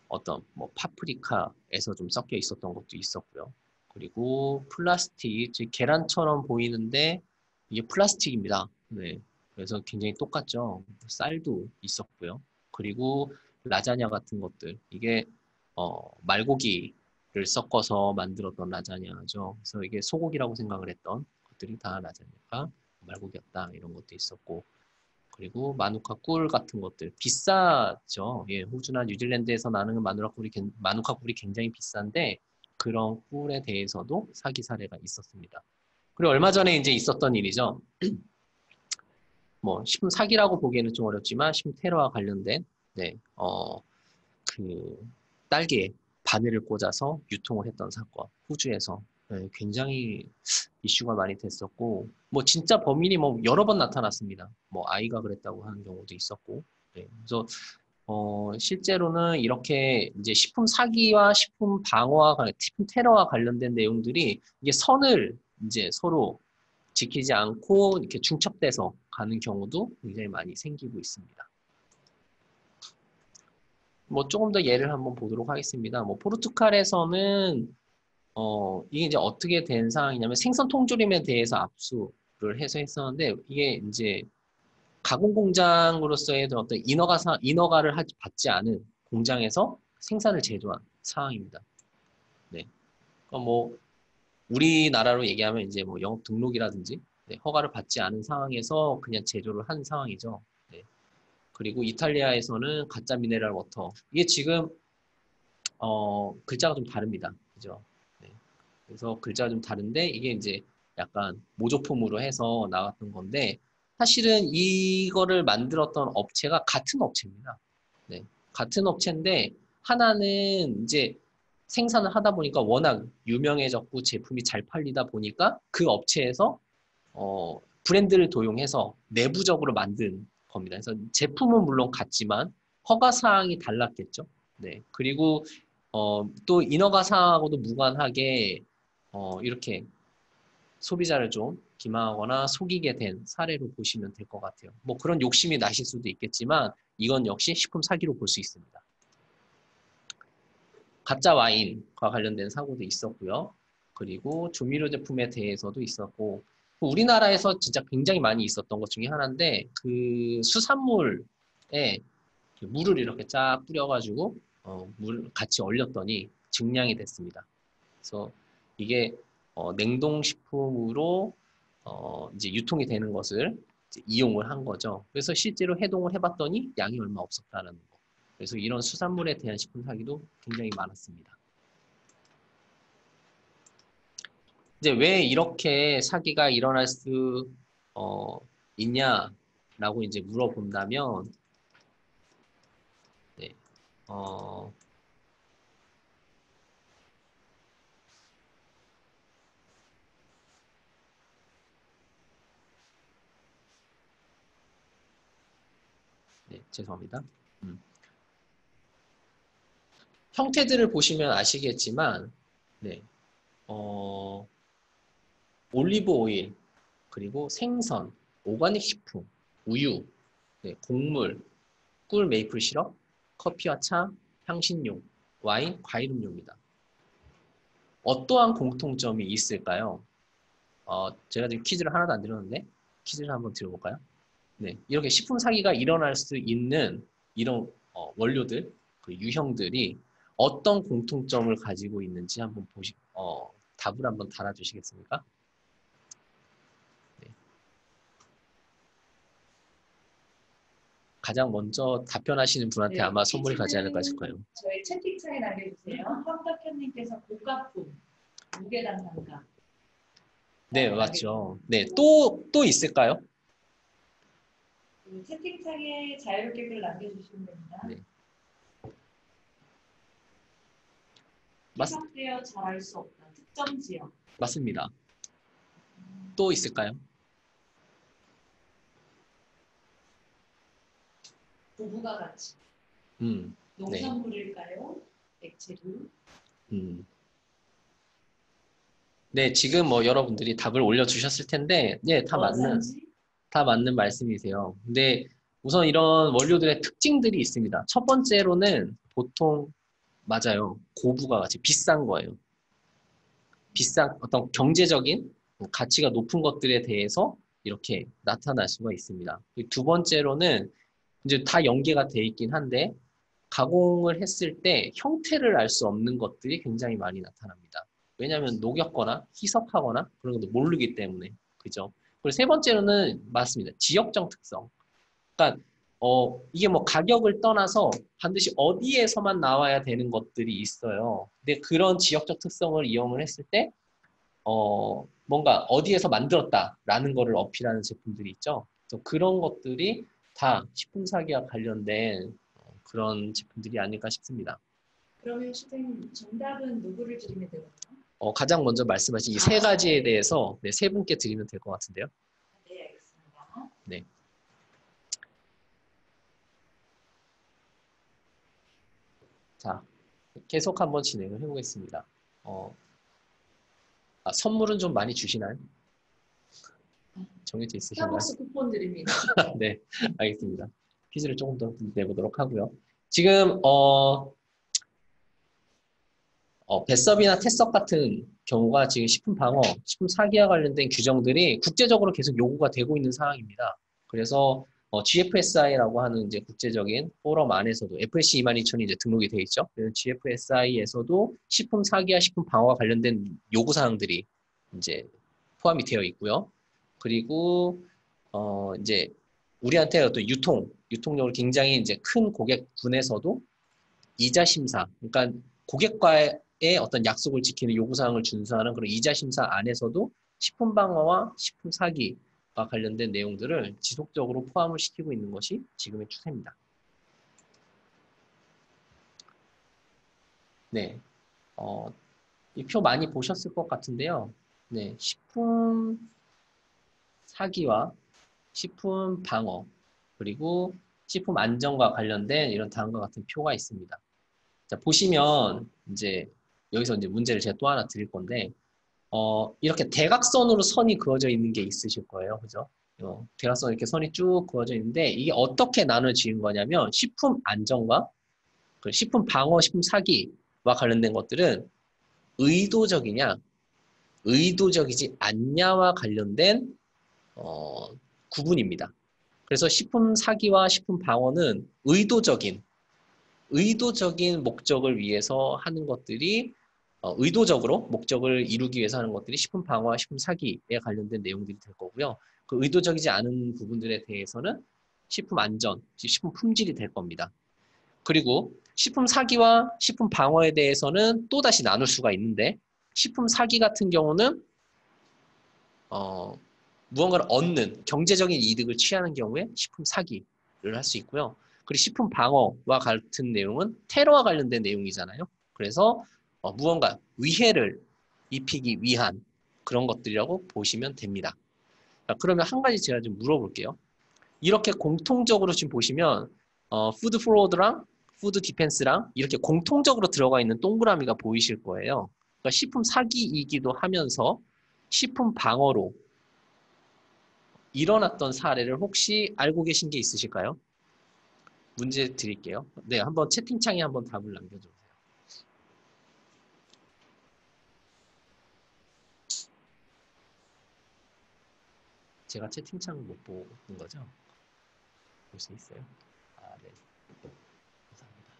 어떤 뭐 파프리카에서 좀 섞여 있었던 것도 있었고요. 그리고 플라스틱, 즉 계란처럼 보이는데 이게 플라스틱입니다. 네, 그래서 굉장히 똑같죠. 쌀도 있었고요. 그리고 라자냐 같은 것들, 이게 말고기를 섞어서 만들었던 라자냐죠. 그래서 이게 소고기라고 생각을 했던 것들이 다 라자냐가 말고기였다 이런 것도 있었고 그리고 마누카 꿀 같은 것들 비싸죠. 예, 호주나 뉴질랜드에서 나는 마누카 꿀이 굉장히 비싼데 그런 꿀에 대해서도 사기 사례가 있었습니다. 그리고 얼마 전에 이제 있었던 일이죠. 뭐 식품 사기라고 보기에는 좀 어렵지만 식품 테러와 관련된 네, 그 딸기에 바늘을 꽂아서 유통을 했던 사건 호주에서 네, 굉장히 이슈가 많이 됐었고 뭐 진짜 범인이 뭐 여러 번 나타났습니다. 뭐 아이가 그랬다고 하는 경우도 있었고 네, 그래서 실제로는 이렇게 이제 식품 사기와 식품 방어와 식품 테러와 관련된 내용들이 이게 선을 이제 서로 지키지 않고 이렇게 중첩돼서 가는 경우도 굉장히 많이 생기고 있습니다. 뭐 조금 더 예를 한번 보도록 하겠습니다. 뭐 포르투갈에서는 이게 이제 어떻게 된 상황이냐면 생선 통조림에 대해서 압수를 해서 했었는데 이게 이제 가공 공장으로서의 어떤 인허가를 받지 않은 공장에서 생산을 제조한 상황입니다. 네. 뭐 우리나라로 얘기하면 이제 뭐 영업 등록이라든지 네, 허가를 받지 않은 상황에서 그냥 제조를 한 상황이죠. 네. 그리고 이탈리아에서는 가짜 미네랄 워터. 이게 지금 글자가 좀 다릅니다. 그죠? 네. 그래서 글자가 좀 다른데 이게 이제 약간 모조품으로 해서 나왔던 건데 사실은 이거를 만들었던 업체가 같은 업체입니다. 네. 같은 업체인데 하나는 이제 생산을 하다 보니까 워낙 유명해졌고 제품이 잘 팔리다 보니까 그 업체에서 브랜드를 도용해서 내부적으로 만든 겁니다. 그래서 제품은 물론 같지만 허가 사항이 달랐겠죠. 네. 그리고 또 인허가 사항하고도 무관하게 이렇게 소비자를 좀 기망하거나 속이게 된 사례로 보시면 될 것 같아요. 뭐 그런 욕심이 나실 수도 있겠지만 이건 역시 식품 사기로 볼 수 있습니다. 가짜 와인과 관련된 사고도 있었고요. 그리고 조미료 제품에 대해서도 있었고 우리나라에서 진짜 굉장히 많이 있었던 것 중에 하나인데 그 수산물에 물을 이렇게 쫙 뿌려가지고 물 같이 얼렸더니 증량이 됐습니다. 그래서 이게 냉동식품으로 이제 유통이 되는 것을 이제 이용을 한 거죠. 그래서 실제로 해동을 해봤더니 양이 얼마 없었다는 거. 그래서 이런 수산물에 대한 식품 사기도 굉장히 많았습니다. 이제 왜 이렇게 사기가 일어날 수 있냐라고 이제 물어본다면, 네, 어, 네, 죄송합니다. 음. 형태들을 보시면 아시겠지만, 네, 올리브 오일, 그리고 생선, 오가닉 식품, 우유, 네, 곡물, 꿀 메이플 시럽, 커피와 차, 향신료, 와인, 과일 음료입니다. 어떠한 공통점이 있을까요? 제가 지금 퀴즈를 하나도 안 드렸는데 퀴즈를 한번 드려볼까요? 네, 이렇게 식품 사기가 일어날 수 있는 이런 원료들, 그 유형들이 어떤 공통점을 가지고 있는지 한번 답을 한번 달아주시겠습니까? 네. 가장 먼저 답변하시는 분한테 네, 아마 선물이 가지 않을까 퀴즈는 싶어요. 저희 채팅창에 남겨주세요. 황덕현님께서 고가품, 무게당 단가 네, 라고 맞죠. 남겨주셨습니다. 네, 또 있을까요? 그 채팅창에 자유롭게 글 남겨주시면 됩니다. 네, 희석되어 잘 알 수 없다. 특정 지역. 맞습니다. 또 있을까요? 부부가 같이. 네. 농산물일까요? 액체류? 음. 네, 지금 뭐 여러분들이 답을 올려주셨을 텐데, 네, 어산지? 다 맞는 말씀이세요. 근데 우선 이런 원료들의 특징들이 있습니다. 첫 번째로는 보통 맞아요. 고부가 같이 비싼 거예요. 비싼 어떤 경제적인 가치가 높은 것들에 대해서 이렇게 나타날 수가 있습니다. 두 번째로는 이제 다 연계가 돼 있긴 한데 가공을 했을 때 형태를 알 수 없는 것들이 굉장히 많이 나타납니다. 왜냐하면 녹였거나 희석하거나 그런 것도 모르기 때문에 그죠? 그리고 세 번째로는 맞습니다. 지역적 특성. 그러니까 이게 뭐 가격을 떠나서 반드시 어디에서만 나와야 되는 것들이 있어요. 근데 그런 지역적 특성을 이용을 했을 때 뭔가 어디에서 만들었다라는 거를 어필하는 제품들이 있죠. 그래서 그런 것들이 다 식품 사기와 관련된 그런 제품들이 아닐까 싶습니다. 그러면 선생님 정답은 누구를 드리면 되나요? 가장 먼저 말씀하신 이 세 가지에 대해서 네, 세 분께 드리면 될 것 같은데요. 네, 알겠습니다. 네. 자, 계속 한번 진행을 해보겠습니다. 선물은 좀 많이 주시나요? 정해져 있으신가요? 스타벅스 쿠폰 드립니다. 네, 알겠습니다. 퀴즈를 조금 더 내보도록 하고요. 지금 뱃섭이나 태섭 같은 경우가 지금 식품 방어, 식품 사기와 관련된 규정들이 국제적으로 계속 요구가 되고 있는 상황입니다. 그래서 GFSI라고 하는 이제 국제적인 포럼 안에서도 FSC 22000이 이제 등록이 되어 있죠. GFSI에서도 식품 사기와 식품 방어와 관련된 요구 사항들이 이제 포함이 되어 있고요. 그리고 이제 우리한테 어떤 유통력을 굉장히 이제 큰 고객군에서도 이자 심사, 그러니까 고객과의 어떤 약속을 지키는 요구사항을 준수하는 그런 이자 심사 안에서도 식품 방어와 식품 사기와 관련된 내용들을 지속적으로 포함을 시키고 있는 것이 지금의 추세입니다. 네, 이 표 많이 보셨을 것 같은데요. 네, 식품 사기와 식품 방어 그리고 식품 안전과 관련된 이런 다음과 같은 표가 있습니다. 자, 보시면 이제 여기서 이제 문제를 제가 또 하나 드릴 건데 이렇게 대각선으로 선이 그어져 있는 게 있으실 거예요. 그죠? 대각선 이렇게 선이 쭉 그어져 있는데 이게 어떻게 나눠지는 거냐면 식품 안전과 그 식품 방어, 식품 사기와 관련된 것들은 의도적이냐, 의도적이지 않냐와 관련된 구분입니다. 그래서 식품 사기와 식품 방어는 의도적인 목적을 위해서 하는 것들이 의도적으로 목적을 이루기 위해서 하는 것들이 식품 방어와 식품 사기에 관련된 내용들이 될 거고요. 그 의도적이지 않은 부분들에 대해서는 식품 안전, 식품 품질이 될 겁니다. 그리고 식품 사기와 식품 방어에 대해서는 또다시 나눌 수가 있는데 식품 사기 같은 경우는 무언가를 얻는 경제적인 이득을 취하는 경우에 식품 사기를 할 수 있고요. 그리고 식품 방어와 같은 내용은 테러와 관련된 내용이잖아요. 그래서 무언가 위해를 입히기 위한 그런 것들이라고 보시면 됩니다. 자, 그러면 한 가지 제가 좀 물어볼게요. 이렇게 공통적으로 지금 보시면 푸드 프로드랑 푸드 디펜스랑 이렇게 공통적으로 들어가 있는 동그라미가 보이실 거예요. 그러니까 식품 사기이기도 하면서 식품 방어로 일어났던 사례를 혹시 알고 계신 게 있으실까요? 문제 드릴게요. 네, 한번 채팅창에 한번 답을 남겨주세요. 제가 채팅창을 못 보는 거죠? 볼 수 있어요? 아, 네. 감사합니다.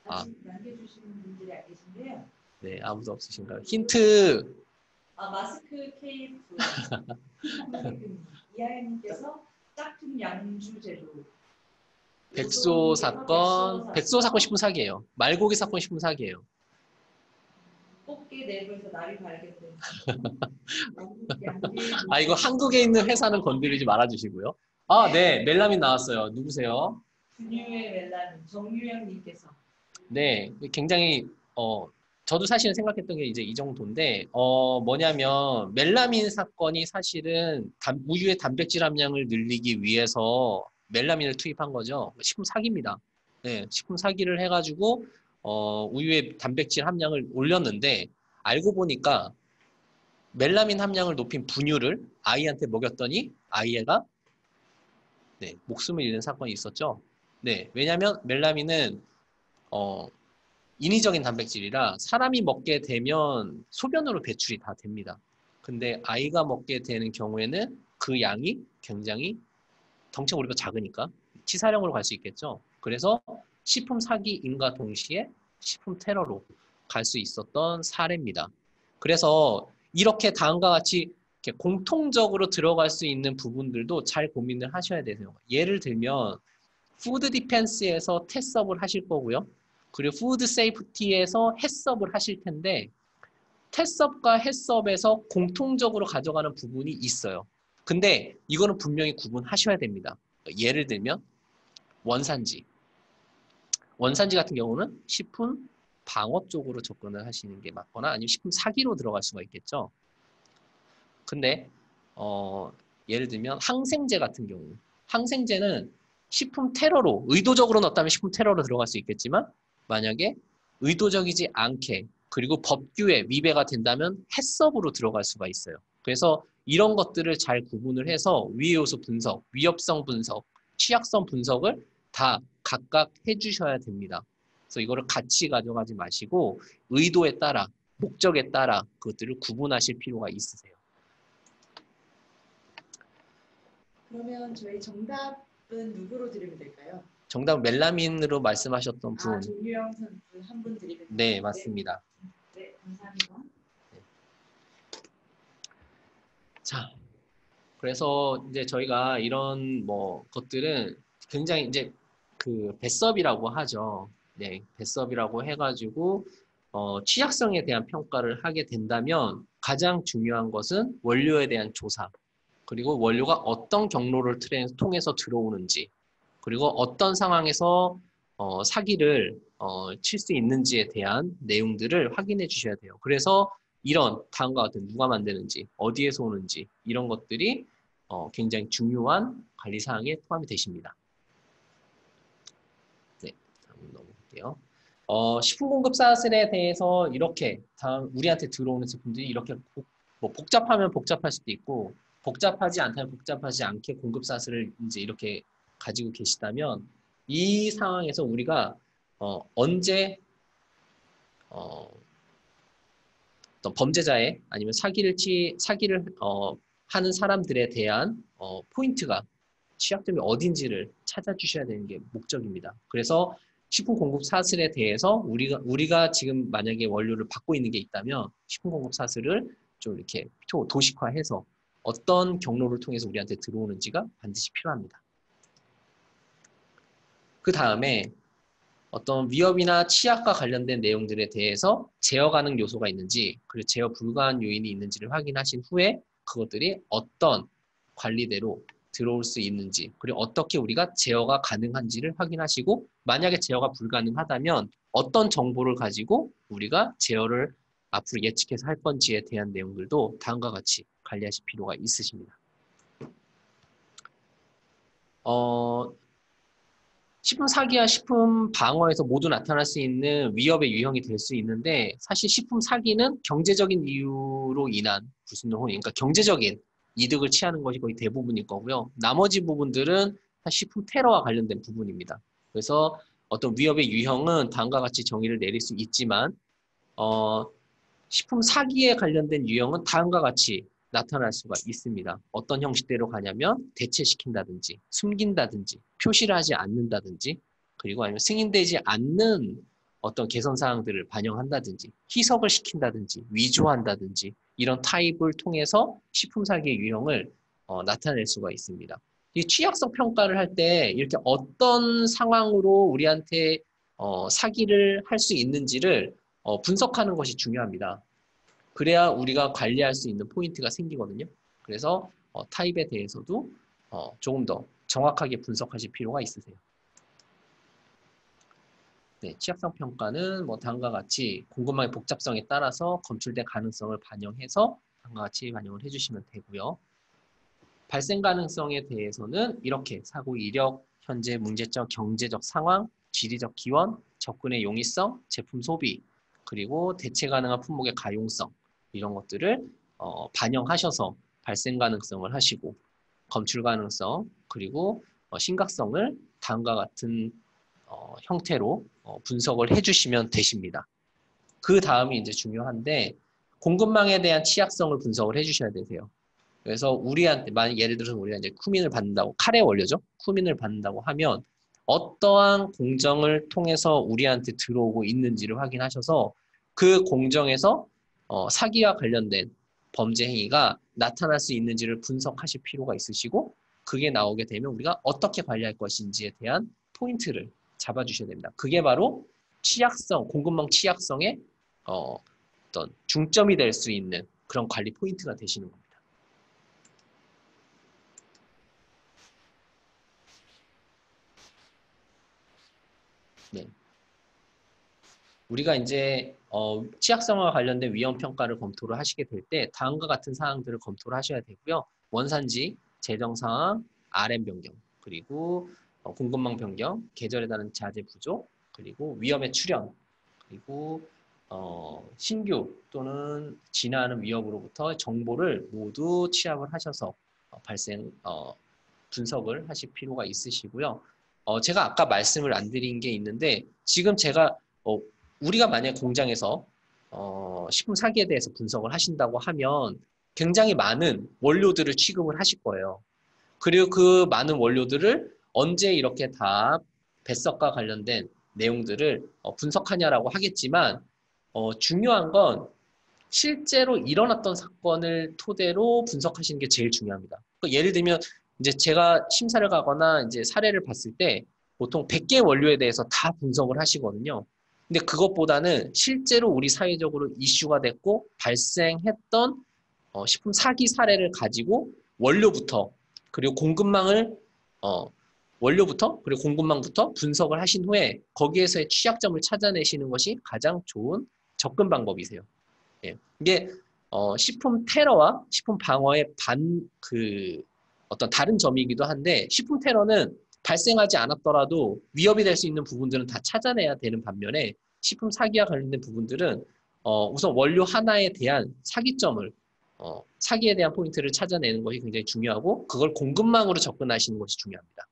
아직 남겨주시는 분들이 안 계신데요. 네, 아무도 없으신가요? 힌트! 마스크 케이프 이하연님께서 짝퉁 양주 재료. 백소 사건 식품 사기예요. 말고기 사건 식품 사기예요. 꽃게 내부에서 날이 발견된. 양주 이거 한국에 있는 회사는 건드리지 말아주시고요. 네, 멜라민 나왔어요. 누구세요? 분유의 멜라닌 정유영님께서. 네, 굉장히 저도 사실은 생각했던 게 이제 이 정도인데 뭐냐면 멜라민 사건이 사실은 우유의 단백질 함량을 늘리기 위해서 멜라민을 투입한 거죠. 식품 사기입니다. 네, 식품 사기를 해가지고 우유의 단백질 함량을 올렸는데 알고 보니까 멜라민 함량을 높인 분유를 아이한테 먹였더니 아이가 네, 목숨을 잃는 사건이 있었죠. 네, 왜냐하면 멜라민은 인위적인 단백질이라 사람이 먹게 되면 소변으로 배출이 다 됩니다. 근데 아이가 먹게 되는 경우에는 그 양이 굉장히 덩치가 우리가 작으니까 치사량으로 갈 수 있겠죠. 그래서 식품 사기인과 동시에 식품 테러로 갈 수 있었던 사례입니다. 그래서 이렇게 다음과 같이 이렇게 공통적으로 들어갈 수 있는 부분들도 잘 고민을 하셔야 되세요. 예를 들면 푸드 디펜스에서 테스업을 하실 거고요. 그리고 푸드 세이프티에서 햇섭을 하실 텐데 테스업과 햇섭에서 공통적으로 가져가는 부분이 있어요. 근데 이거는 분명히 구분하셔야 됩니다. 예를 들면 원산지. 원산지 같은 경우는 식품 방어 쪽으로 접근을 하시는 게 맞거나 아니면 식품 사기로 들어갈 수가 있겠죠. 근데 예를 들면 항생제 같은 경우 항생제는 식품 테러로 의도적으로 넣었다면 식품 테러로 들어갈 수 있겠지만 만약에 의도적이지 않게 그리고 법규에 위배가 된다면 해썹으로 들어갈 수가 있어요. 그래서 이런 것들을 잘 구분을 해서 위해 요소 분석, 위협성 분석, 취약성 분석을 다 각각 해주셔야 됩니다. 그래서 이거를 같이 가져가지 마시고 의도에 따라, 목적에 따라 그것들을 구분하실 필요가 있으세요. 그러면 저희 정답은 누구로 드리면 될까요? 정답 멜라민으로 말씀하셨던 분. 정유영 선수 한 분 드리면 네, 될까요? 맞습니다. 네, 감사합니다. 자, 그래서 이제 저희가 이런 것들은 굉장히 이제 그 배섭이라고 하죠. 네, 배섭이라고 해가지고 취약성에 대한 평가를 하게 된다면 가장 중요한 것은 원료에 대한 조사, 그리고 원료가 어떤 경로를 통해서 들어오는지, 그리고 어떤 상황에서 사기를 칠 수 있는지에 대한 내용들을 확인해 주셔야 돼요. 그래서 이런 다음과 같은 누가 만드는지, 어디에서 오는지 이런 것들이 굉장히 중요한 관리 사항에 포함이 되십니다. 네, 다음 넘어갈게요. 식품 공급 사슬에 대해서 이렇게 다음 우리한테 들어오는 제품들이 이렇게 복잡하면 복잡할 수도 있고 복잡하지 않다면 복잡하지 않게 공급 사슬을 이제 이렇게 가지고 계시다면 이 상황에서 우리가 언제 어떤 범죄자의 아니면 사기를 하는 사람들에 대한 포인트가 취약점이 어딘지를 찾아주셔야 되는 게 목적입니다. 그래서 식품 공급 사슬에 대해서 우리가 지금 만약에 원료를 받고 있는 게 있다면 식품 공급 사슬을 좀 이렇게 도식화해서 어떤 경로를 통해서 우리한테 들어오는지가 반드시 필요합니다. 그 다음에 어떤 위협이나 취약과 관련된 내용들에 대해서 제어 가능 요소가 있는지 그리고 제어 불가한 요인이 있는지를 확인하신 후에 그것들이 어떤 관리대로 들어올 수 있는지 그리고 어떻게 우리가 제어가 가능한지를 확인하시고 만약에 제어가 불가능하다면 어떤 정보를 가지고 우리가 제어를 앞으로 예측해서 할 건지에 대한 내용들도 다음과 같이 관리하실 필요가 있으십니다. 식품 사기와 식품 방어에서 모두 나타날 수 있는 위협의 유형이 될 수 있는데 사실 식품 사기는 경제적인 이유로 인한 불순물 혼인, 그러니까 경제적인 이득을 취하는 것이 거의 대부분일 거고요. 나머지 부분들은 식품 테러와 관련된 부분입니다. 그래서 어떤 위협의 유형은 다음과 같이 정의를 내릴 수 있지만 식품 사기에 관련된 유형은 다음과 같이 나타날 수가 있습니다. 어떤 형식대로 가냐면 대체시킨다든지 숨긴다든지 표시를 하지 않는다든지 그리고 아니면 승인되지 않는 어떤 개선 사항들을 반영한다든지 희석을 시킨다든지 위조한다든지 이런 타입을 통해서 식품 사기의 유형을 나타낼 수가 있습니다. 이 취약성 평가를 할 때 이렇게 어떤 상황으로 우리한테 사기를 할 수 있는지를 분석하는 것이 중요합니다. 그래야 우리가 관리할 수 있는 포인트가 생기거든요. 그래서 타입에 대해서도 조금 더 정확하게 분석하실 필요가 있으세요. 네, 취약성 평가는 뭐 다음과 같이 공급망의 복잡성에 따라서 검출된 가능성을 반영해서 다음과 같이 반영을 해주시면 되고요. 발생 가능성에 대해서는 이렇게 사고 이력, 현재 문제적 경제적 상황, 지리적 기원, 접근의 용이성, 제품 소비, 그리고 대체 가능한 품목의 가용성 이런 것들을 반영하셔서 발생 가능성을 하시고 검출 가능성 그리고 심각성을 다음과 같은 형태로 분석을 해주시면 되십니다. 그 다음이 이제 중요한데 공급망에 대한 취약성을 분석을 해주셔야 되세요. 그래서 우리한테 만약 예를 들어서 우리가 이제 쿠민을 받는다고 카레 원료죠. 쿠민을 받는다고 하면 어떠한 공정을 통해서 우리한테 들어오고 있는지를 확인하셔서 그 공정에서 사기와 관련된 범죄 행위가 나타날 수 있는지를 분석하실 필요가 있으시고 그게 나오게 되면 우리가 어떻게 관리할 것인지에 대한 포인트를 잡아주셔야 됩니다. 그게 바로 취약성, 공급망 취약성의 어떤 중점이 될 수 있는 그런 관리 포인트가 되시는 겁니다. 네. 우리가 이제 취약성과 관련된 위험 평가를 검토를 하시게 될 때 다음과 같은 사항들을 검토를 하셔야 되고요. 원산지, 재정 상황, RM 변경, 그리고 공급망 변경, 계절에 따른 자재 부족, 그리고 위험의 출현, 그리고 신규 또는 진화하는 위협으로부터 정보를 모두 취합을 하셔서 분석을 하실 필요가 있으시고요. 제가 아까 말씀을 안 드린 게 있는데 지금 제가 우리가 만약 공장에서 식품 사기에 대해서 분석을 하신다고 하면 굉장히 많은 원료들을 취급을 하실 거예요. 그리고 그 많은 원료들을 언제 이렇게 다 배석과 관련된 내용들을 분석하냐라고 하겠지만 중요한 건 실제로 일어났던 사건을 토대로 분석하시는 게 제일 중요합니다. 예를 들면 이제 제가 심사를 가거나 이제 사례를 봤을 때 보통 100개 원료에 대해서 다 분석을 하시거든요. 근데 그것보다는 실제로 우리 사회적으로 이슈가 됐고 발생했던 식품 사기 사례를 가지고 원료부터 그리고 공급망을 원료부터 그리고 공급망부터 분석을 하신 후에 거기에서의 취약점을 찾아내시는 것이 가장 좋은 접근 방법이세요. 예. 이게 식품 테러와 식품 방어의 어떤 다른 점이기도 한데 식품 테러는 발생하지 않았더라도 위협이 될 수 있는 부분들은 다 찾아내야 되는 반면에 식품 사기와 관련된 부분들은 우선 원료 하나에 대한 사기점을 사기에 대한 포인트를 찾아내는 것이 굉장히 중요하고 그걸 공급망으로 접근하시는 것이 중요합니다.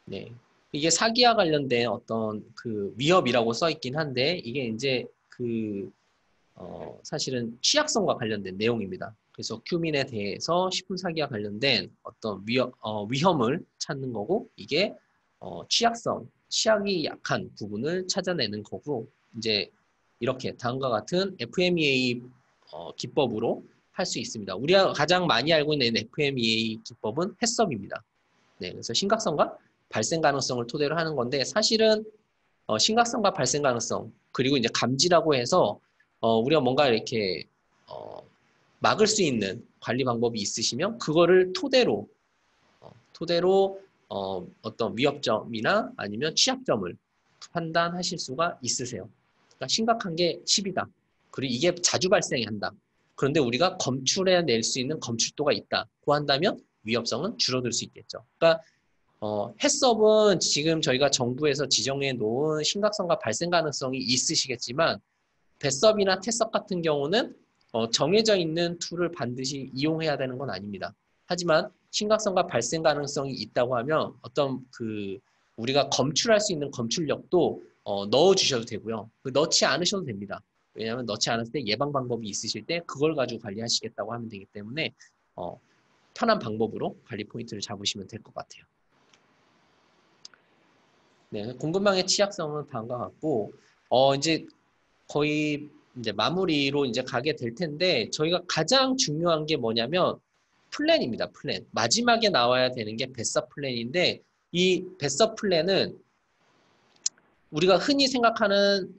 네. 이게 사기와 관련된 어떤 그 위협이라고 써 있긴 한데 이게 이제 사실은 취약성과 관련된 내용입니다. 그래서 큐민에 대해서 식품 사기와 관련된 어떤 위험을 찾는 거고 이게 취약성, 취약이 약한 부분을 찾아내는 거고 이제 이렇게 다음과 같은 FMEA 기법으로 할 수 있습니다. 우리가 가장 많이 알고 있는 FMEA 기법은 해썹입니다. 네, 그래서 심각성과 발생 가능성을 토대로 하는 건데 사실은 심각성과 발생 가능성 그리고 이제 감지라고 해서 우리가 뭔가 이렇게 막을 수 있는 관리 방법이 있으시면 그거를 토대로 어떤 위협점이나 아니면 취약점을 판단하실 수가 있으세요. 그러니까 심각한 게 10이다. 그리고 이게 자주 발생한다. 그런데 우리가 검출해낼 수 있는 검출도가 있다고 한다면 위협성은 줄어들 수 있겠죠. 그러니까 해썹은 지금 저희가 정부에서 지정해 놓은 심각성과 발생 가능성이 있으시겠지만 배썹이나 태썹 같은 경우는 정해져 있는 툴을 반드시 이용해야 되는 건 아닙니다. 하지만 심각성과 발생 가능성이 있다고 하면 어떤 우리가 검출할 수 있는 검출력도 넣어 주셔도 되고요. 넣지 않으셔도 됩니다. 왜냐하면 넣지 않았을 때 예방 방법이 있으실 때 그걸 가지고 관리하시겠다고 하면 되기 때문에 편한 방법으로 관리 포인트를 잡으시면 될 것 같아요. 네, 공급망의 취약성은 다음과 같고 이제 거의 이제 마무리로 이제 가게 될 텐데 저희가 가장 중요한 게 뭐냐면 플랜입니다. 플랜. 마지막에 나와야 되는 게 뱃삽 플랜인데 이 뱃삽 플랜은 우리가 흔히 생각하는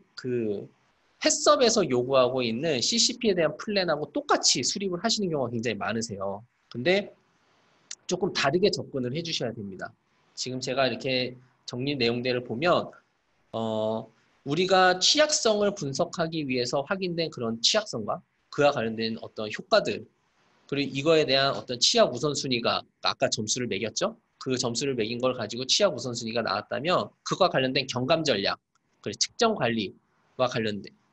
해썹에서 요구하고 있는 CCP에 대한 플랜하고 똑같이 수립을 하시는 경우가 굉장히 많으세요. 근데 조금 다르게 접근을 해주셔야 됩니다. 지금 제가 이렇게 정리 내용들을 보면 우리가 취약성을 분석하기 위해서 확인된 그런 취약성과 그와 관련된 어떤 효과들 그리고 이거에 대한 어떤 취약 우선순위가 아까 점수를 매겼죠? 그 점수를 매긴 걸 가지고 취약 우선순위가 나왔다면 그와 관련된 경감 전략 그리고 측정 관리와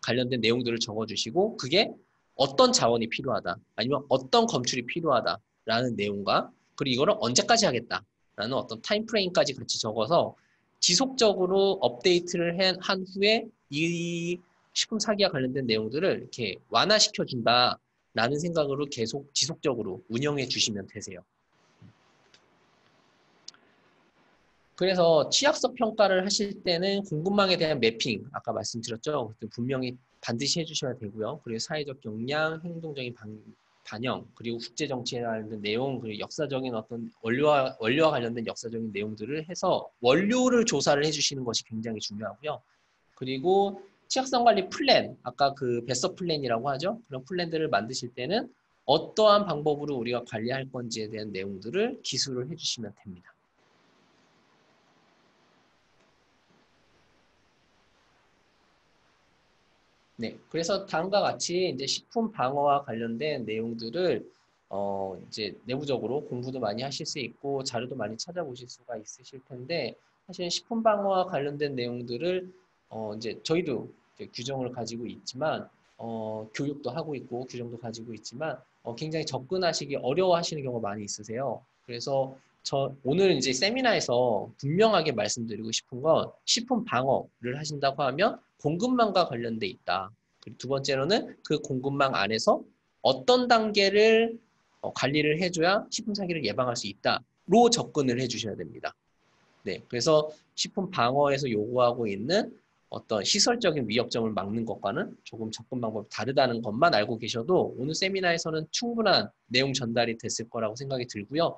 관련된 내용들을 적어주시고 그게 어떤 자원이 필요하다 아니면 어떤 검출이 필요하다라는 내용과 그리고 이거를 언제까지 하겠다라는 어떤 타임프레임까지 같이 적어서 지속적으로 업데이트를 한 후에 이 식품 사기와 관련된 내용들을 이렇게 완화시켜 준다라는 생각으로 계속 지속적으로 운영해 주시면 되세요. 그래서 취약성 평가를 하실 때는 공급망에 대한 매핑, 아까 말씀드렸죠. 분명히 반드시 해주셔야 되고요. 그리고 사회적 역량, 행동적인 반영, 그리고 국제정치에 관련된 내용, 그리고 역사적인 어떤 원료와 관련된 역사적인 내용들을 해서 원료를 조사를 해주시는 것이 굉장히 중요하고요. 그리고 취약성 관리 플랜, 아까 뱃섭 플랜이라고 하죠. 그런 플랜들을 만드실 때는 어떠한 방법으로 우리가 관리할 건지에 대한 내용들을 기술을 해주시면 됩니다. 네, 그래서 다음과 같이 이제 식품 방어와 관련된 내용들을 이제 내부적으로 공부도 많이 하실 수 있고 자료도 많이 찾아보실 수가 있으실 텐데 사실 식품 방어와 관련된 내용들을 이제 저희도 이제 규정을 가지고 있지만 교육도 하고 있고 규정도 가지고 있지만 굉장히 접근하시기 어려워하시는 경우가 많이 있으세요. 그래서 오늘 이제 세미나에서 분명하게 말씀드리고 싶은 건 식품 방어를 하신다고 하면 공급망과 관련돼 있다. 그리고 두 번째로는 그 공급망 안에서 어떤 단계를 관리를 해줘야 식품 사기를 예방할 수 있다로 접근을 해주셔야 됩니다. 네, 그래서 식품 방어에서 요구하고 있는 어떤 시설적인 위협점을 막는 것과는 조금 접근 방법이 다르다는 것만 알고 계셔도 오늘 세미나에서는 충분한 내용 전달이 됐을 거라고 생각이 들고요.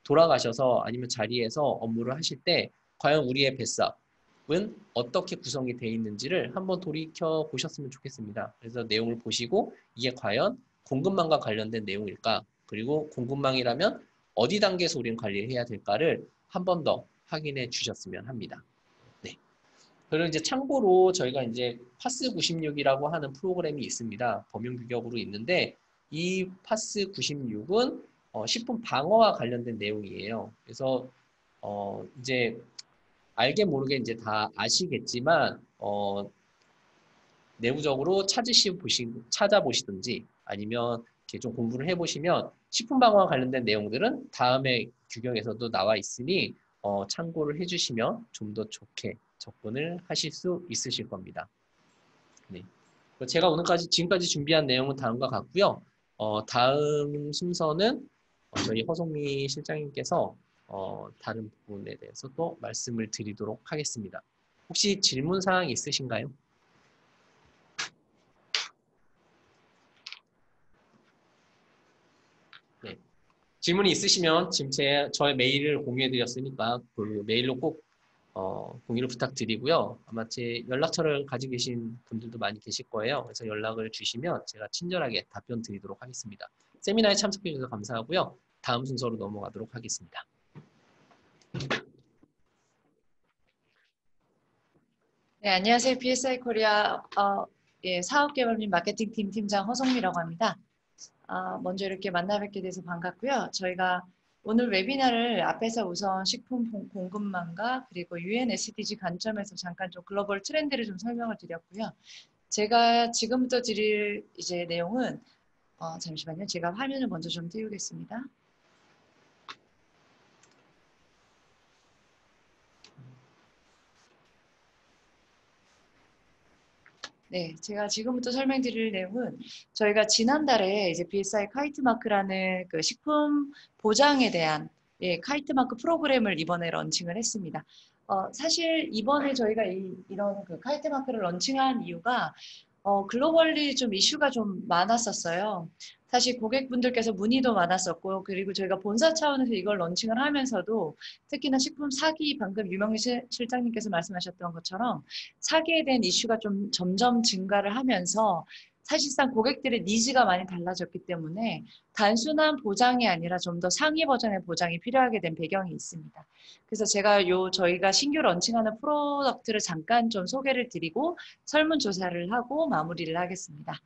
돌아가셔서 아니면 자리에서 업무를 하실 때 과연 우리의 뱃삽은 어떻게 구성이 되어 있는지를 한번 돌이켜 보셨으면 좋겠습니다. 그래서 내용을 보시고 이게 과연 공급망과 관련된 내용일까? 그리고 공급망이라면 어디 단계에서 우리는 관리를 해야 될까를 한 번 더 확인해 주셨으면 합니다. 네. 그리고 이제 참고로 저희가 이제 파스 96이라고 하는 프로그램이 있습니다. 범용 규격으로 있는데 이 파스 96은 식품 방어와 관련된 내용이에요. 그래서 이제 알게 모르게 이제 다 아시겠지만 내부적으로 찾아보시든지 아니면 이렇게 좀 공부를 해보시면 식품 방어와 관련된 내용들은 다음에 규격에서도 나와 있으니 참고를 해주시면 좀 더 좋게 접근을 하실 수 있으실 겁니다. 네. 제가 지금까지 준비한 내용은 다음과 같고요. 다음 순서는 저희 허송미 실장님께서 다른 부분에 대해서 또 말씀을 드리도록 하겠습니다. 혹시 질문 사항 있으신가요? 네. 질문이 있으시면 지금 저의 메일을 공유해 드렸으니까 그 메일로 꼭 공유를 부탁드리고요. 아마 제 연락처를 가지고 계신 분들도 많이 계실 거예요. 그래서 연락을 주시면 제가 친절하게 답변 드리도록 하겠습니다. 세미나에 참석해 주셔서 감사하고요. 다음 순서로 넘어가도록 하겠습니다. 네, 안녕하세요. BSI 코리아 예, 사업개발 및 마케팅팀 팀장 허성미라고 합니다. 먼저 이렇게 만나 뵙게 돼서 반갑고요. 저희가 오늘 웨비나를 앞에서 우선 식품 공급망과 그리고 UN SDG 관점에서 잠깐 좀 글로벌 트렌드를 좀 설명을 드렸고요. 제가 지금부터 드릴 이제 내용은 잠시만요. 제가 화면을 먼저 좀 띄우겠습니다. 네, 제가 지금부터 설명드릴 내용은 저희가 지난달에 이제 BSI 카이트마크라는 그 식품 보장에 대한 카이트마크 프로그램을 이번에 런칭을 했습니다. 사실 이번에 저희가 이런 그 카이트마크를 런칭한 이유가 글로벌리 좀 이슈가 좀 많았었어요. 사실 고객분들께서 문의도 많았었고, 그리고 저희가 본사 차원에서 이걸 런칭을 하면서도 특히나 식품 사기, 방금 유명희 실장님께서 말씀하셨던 것처럼 사기에 대한 이슈가 좀 점점 증가를 하면서 사실상 고객들의 니즈가 많이 달라졌기 때문에 단순한 보장이 아니라 좀 더 상위 버전의 보장이 필요하게 된 배경이 있습니다. 그래서 제가 저희가 신규 런칭하는 프로덕트를 잠깐 좀 소개를 드리고 설문조사를 하고 마무리를 하겠습니다.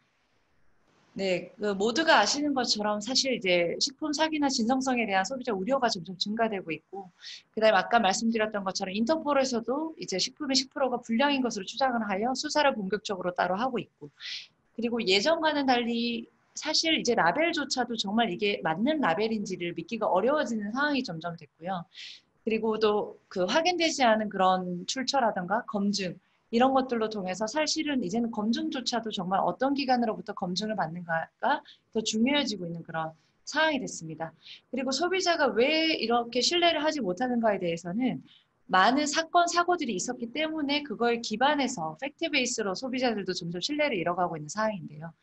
네, 모두가 아시는 것처럼 사실 이제 식품 사기나 진정성에 대한 소비자 우려가 점점 증가되고 있고, 그다음에 아까 말씀드렸던 것처럼 인터폴에서도 이제 식품의 10%가 불량인 것으로 추정을 하여 수사를 본격적으로 따로 하고 있고, 그리고 예전과는 달리 사실 이제 라벨조차도 정말 이게 맞는 라벨인지를 믿기가 어려워지는 상황이 점점 됐고요. 그리고 또 그 확인되지 않은 그런 출처라든가 검증 이런 것들로 통해서 사실은 이제는 검증조차도 정말 어떤 기관으로부터 검증을 받는가가 더 중요해지고 있는 그런 상황이 됐습니다. 그리고 소비자가 왜 이렇게 신뢰를 하지 못하는가에 대해서는 많은 사건, 사고들이 있었기 때문에 그거에 기반해서 팩트 베이스로 소비자들도 점점 신뢰를 잃어가고 있는 상황인데요.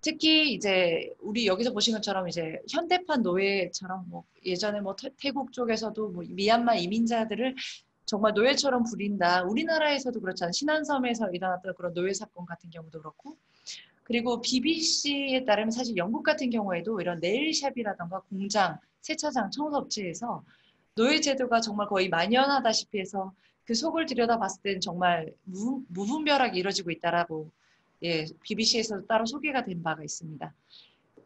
특히 이제 우리 여기서 보신 것처럼 이제 현대판 노예처럼 뭐 예전에 뭐 태국 쪽에서도 뭐 미얀마 이민자들을 정말 노예처럼 부린다. 우리나라에서도 그렇잖아요. 신안섬에서 일어났던 그런 노예 사건 같은 경우도 그렇고. 그리고 BBC에 따르면 사실 영국 같은 경우에도 이런 네일샵이라던가 공장, 세차장, 청소업체에서 노예 제도가 정말 거의 만연하다시피 해서 그 속을 들여다봤을 때는 정말 무분별하게 이루어지고 있다라고 BBC에서도 따로 소개가 된 바가 있습니다.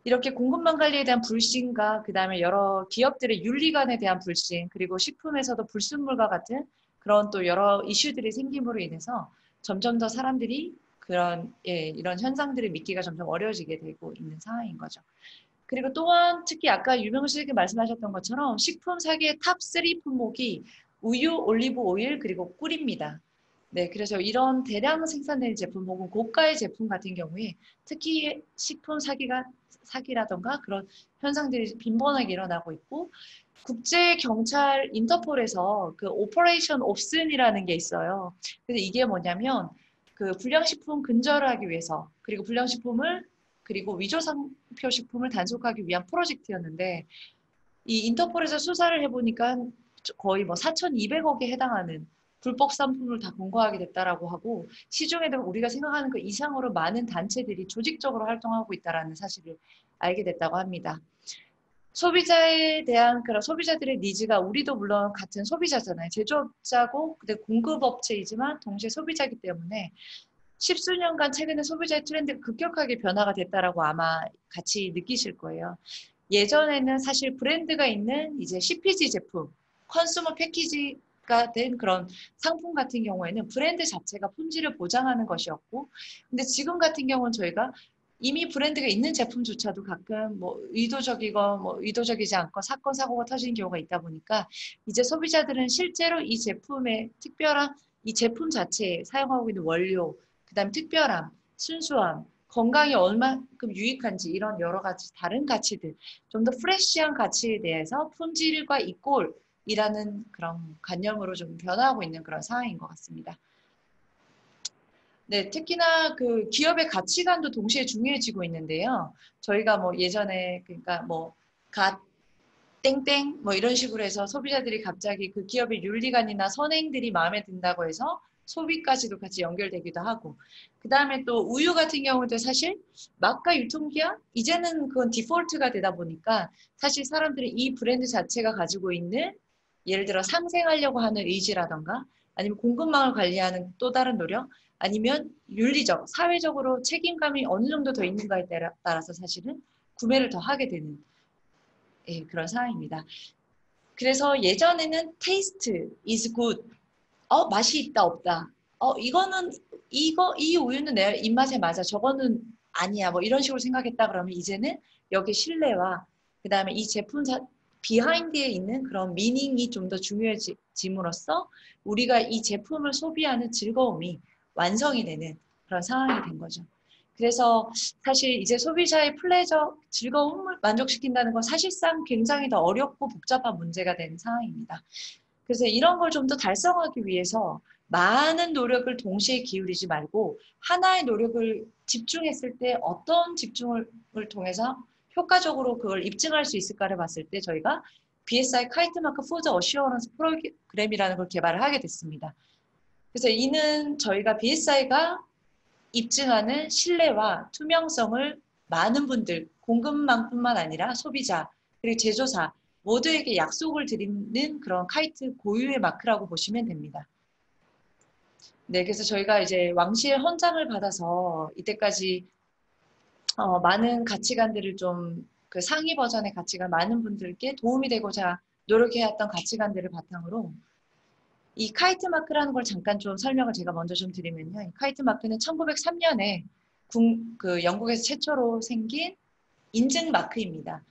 이렇게 공급망 관리에 대한 불신과 그다음에 여러 기업들의 윤리관에 대한 불신, 그리고 식품에서도 불순물과 같은 그런 또 여러 이슈들이 생김으로 인해서 점점 더 사람들이 그런 이런 현상들을 믿기가 점점 어려워지게 되고 있는 상황인 거죠. 그리고 또한 특히 아까 유명우 씨께 말씀하셨던 것처럼 식품 사기의 탑3 품목이 우유, 올리브 오일, 그리고 꿀입니다. 네, 그래서 이런 대량 생산된 제품 혹은 고가의 제품 같은 경우에 특히 식품 사기라던가 그런 현상들이 빈번하게 일어나고 있고, 국제경찰 인터폴에서 그 오퍼레이션 옵슨이라는 게 있어요. 그래서 이게 뭐냐면 그 불량식품 근절을 하기 위해서 그리고 불량식품을 그리고 위조상표 식품을 단속하기 위한 프로젝트였는데, 이 인터폴에서 수사를 해보니까 거의 뭐 4,200억에 해당하는 불법 상품을 다 검거하게 됐다라고 하고, 시중에도 우리가 생각하는 그 이상으로 많은 단체들이 조직적으로 활동하고 있다는 사실을 알게 됐다고 합니다. 소비자에 대한 그런 소비자들의 니즈가 우리도 물론 같은 소비자잖아요. 제조업자고 근데 공급업체이지만 동시에 소비자이기 때문에 십수년간 최근에 소비자의 트렌드가 급격하게 변화가 됐다라고 아마 같이 느끼실 거예요. 예전에는 사실 브랜드가 있는 이제 CPG 제품, 컨슈머 패키지가 된 그런 상품 같은 경우에는 브랜드 자체가 품질을 보장하는 것이었고, 근데 지금 같은 경우는 저희가 이미 브랜드가 있는 제품조차도 가끔 뭐 의도적이고 뭐 의도적이지 않고 사건 사고가 터지는 경우가 있다 보니까 이제 소비자들은 실제로 이 제품의 특별한 이 제품 자체에 사용하고 있는 원료, 그다음 특별함, 순수함, 건강이 얼마큼 유익한지 이런 여러 가지 다른 가치들, 좀 더 프레시한 가치에 대해서 품질과 이꼴이라는 그런 관념으로 좀 변화하고 있는 그런 상황인 것 같습니다. 네, 특히나 그 기업의 가치관도 동시에 중요해지고 있는데요. 저희가 뭐 예전에 그러니까 뭐 땡땡 뭐 이런 식으로 해서 소비자들이 갑자기 그 기업의 윤리관이나 선행들이 마음에 든다고 해서 소비까지도 같이 연결되기도 하고, 그 다음에 또 우유 같은 경우도 사실 막가 유통기한 이제는 그건 디폴트가 되다 보니까 사실 사람들이 이 브랜드 자체가 가지고 있는 예를 들어 상생하려고 하는 의지라던가 아니면 공급망을 관리하는 또 다른 노력, 아니면 윤리적, 사회적으로 책임감이 어느 정도 더 있는가에 따라서 사실은 구매를 더 하게 되는 예, 그런 상황입니다. 그래서 예전에는 taste is good. 맛이 있다, 없다. 이거는, 이 우유는 내 입맛에 맞아. 저거는 아니야. 뭐 이런 식으로 생각했다 그러면 이제는 여기 신뢰와 그 다음에 이 제품 비하인드에 있는 그런 미닝이 좀 더 중요해짐으로써 우리가 이 제품을 소비하는 즐거움이 완성이 되는 그런 상황이 된 거죠. 그래서 사실 이제 소비자의 플레저, 즐거움을 만족시킨다는 건 사실상 굉장히 더 어렵고 복잡한 문제가 되는 상황입니다. 그래서 이런 걸 좀 더 달성하기 위해서 많은 노력을 동시에 기울이지 말고 하나의 노력을 집중했을 때 어떤 집중을 통해서 효과적으로 그걸 입증할 수 있을까를 봤을 때 저희가 BSI 카이트마크 푸드 어시어런스 프로그램이라는 걸 개발을 하게 됐습니다. 그래서 이는 저희가 BSI가 입증하는 신뢰와 투명성을 많은 분들, 공급망뿐만 아니라 소비자, 그리고 제조사 모두에게 약속을 드리는 그런 카이트 고유의 마크라고 보시면 됩니다. 네, 그래서 저희가 이제 왕실 헌장을 받아서 이때까지 많은 가치관들을 좀 그 상위 버전의 가치관 많은 분들께 도움이 되고자 노력해왔던 가치관들을 바탕으로 이 카이트 마크라는 걸 잠깐 좀 설명을 제가 먼저 좀 드리면요. 이 카이트 마크는 1903년에 그 영국에서 최초로 생긴 인증 마크입니다.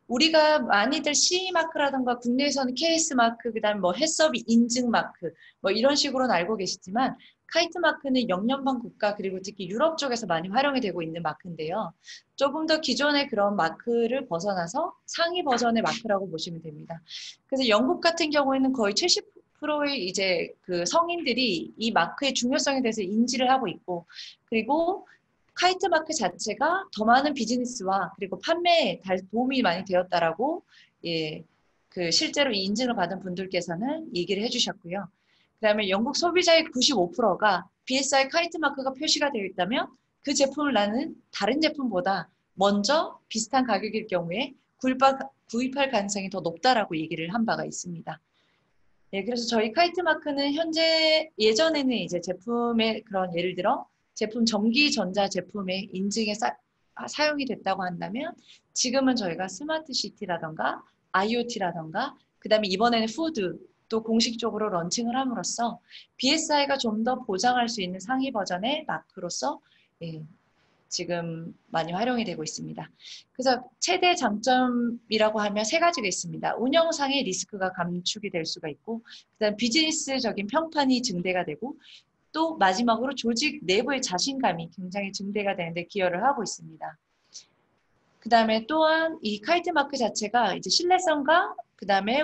우리가 많이들 CE 마크라던가 국내에서는 KS 마크, 그다음에 뭐 해썹이 인증 마크, 뭐 이런 식으로는 알고 계시지만 카이트 마크는 영연방 국가 그리고 특히 유럽 쪽에서 많이 활용이 되고 있는 마크인데요. 조금 더 기존의 그런 마크를 벗어나서 상위 버전의 마크라고 보시면 됩니다. 그래서 영국 같은 경우에는 거의 70%의 이제 그 성인들이 이 마크의 중요성에 대해서 인지를 하고 있고, 그리고 카이트 마크 자체가 더 많은 비즈니스와 그리고 판매에 도움이 많이 되었다라고 예, 그 실제로 이 인증을 받은 분들께서는 얘기를 해주셨고요. 그다음에 영국 소비자의 95%가 BSI 카이트 마크가 표시가 되어 있다면 그 제품을 나는 다른 제품보다 먼저 비슷한 가격일 경우에 구입할 가능성이 더 높다라고 얘기를 한 바가 있습니다. 예, 그래서 저희 카이트 마크는 현재 예전에는 이제 제품의 그런 예를 들어 제품 전기 전자 제품의 인증에 사용이 됐다고 한다면 지금은 저희가 스마트 시티라던가 IoT라던가 그다음에 이번에는 푸드 또 공식적으로 런칭을 함으로써 BSI가 좀 더 보장할 수 있는 상위 버전의 마크로서 예, 지금 많이 활용이 되고 있습니다. 그래서 최대 장점이라고 하면 세 가지가 있습니다. 운영상의 리스크가 감축이 될 수가 있고, 그다음 비즈니스적인 평판이 증대가 되고, 또 마지막으로 조직 내부의 자신감이 굉장히 증대가 되는데 기여를 하고 있습니다. 그 다음에 또한 이 카이트 마크 자체가 이제 신뢰성과 그 다음에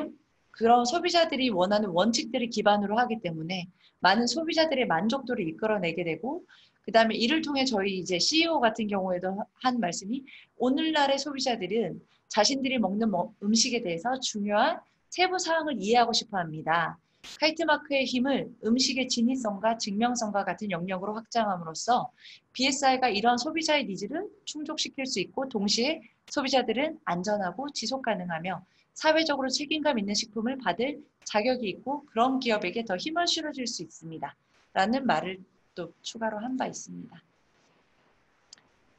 그런 소비자들이 원하는 원칙들을 기반으로 하기 때문에 많은 소비자들의 만족도를 이끌어내게 되고, 그 다음에 이를 통해 저희 이제 CEO 같은 경우에도 한 말씀이 오늘날의 소비자들은 자신들이 먹는 음식에 대해서 중요한 세부 사항을 이해하고 싶어 합니다. 카이트 마크의 힘을 음식의 진위성과 증명성과 같은 영역으로 확장함으로써 BSI가 이런 소비자의 니즈를 충족시킬 수 있고 동시에 소비자들은 안전하고 지속 가능하며 사회적으로 책임감 있는 식품을 받을 자격이 있고 그런 기업에게 더 힘을 실어줄 수 있습니다. 라는 말을 또 추가로 한 바 있습니다.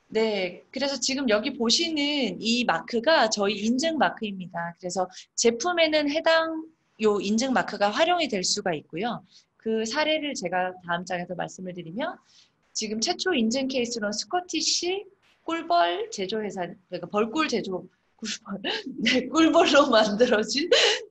네, 그래서 지금 여기 보시는 이 마크가 저희 인증 마크입니다. 그래서 제품에는 해당 요 인증 마크가 활용이 될 수가 있고요. 그 사례를 제가 다음 장에서 말씀을 드리면 지금 최초 인증 케이스로는 스코티시 꿀벌 제조회사, 그러니까 벌꿀 제조, 네, 꿀벌로 만들어진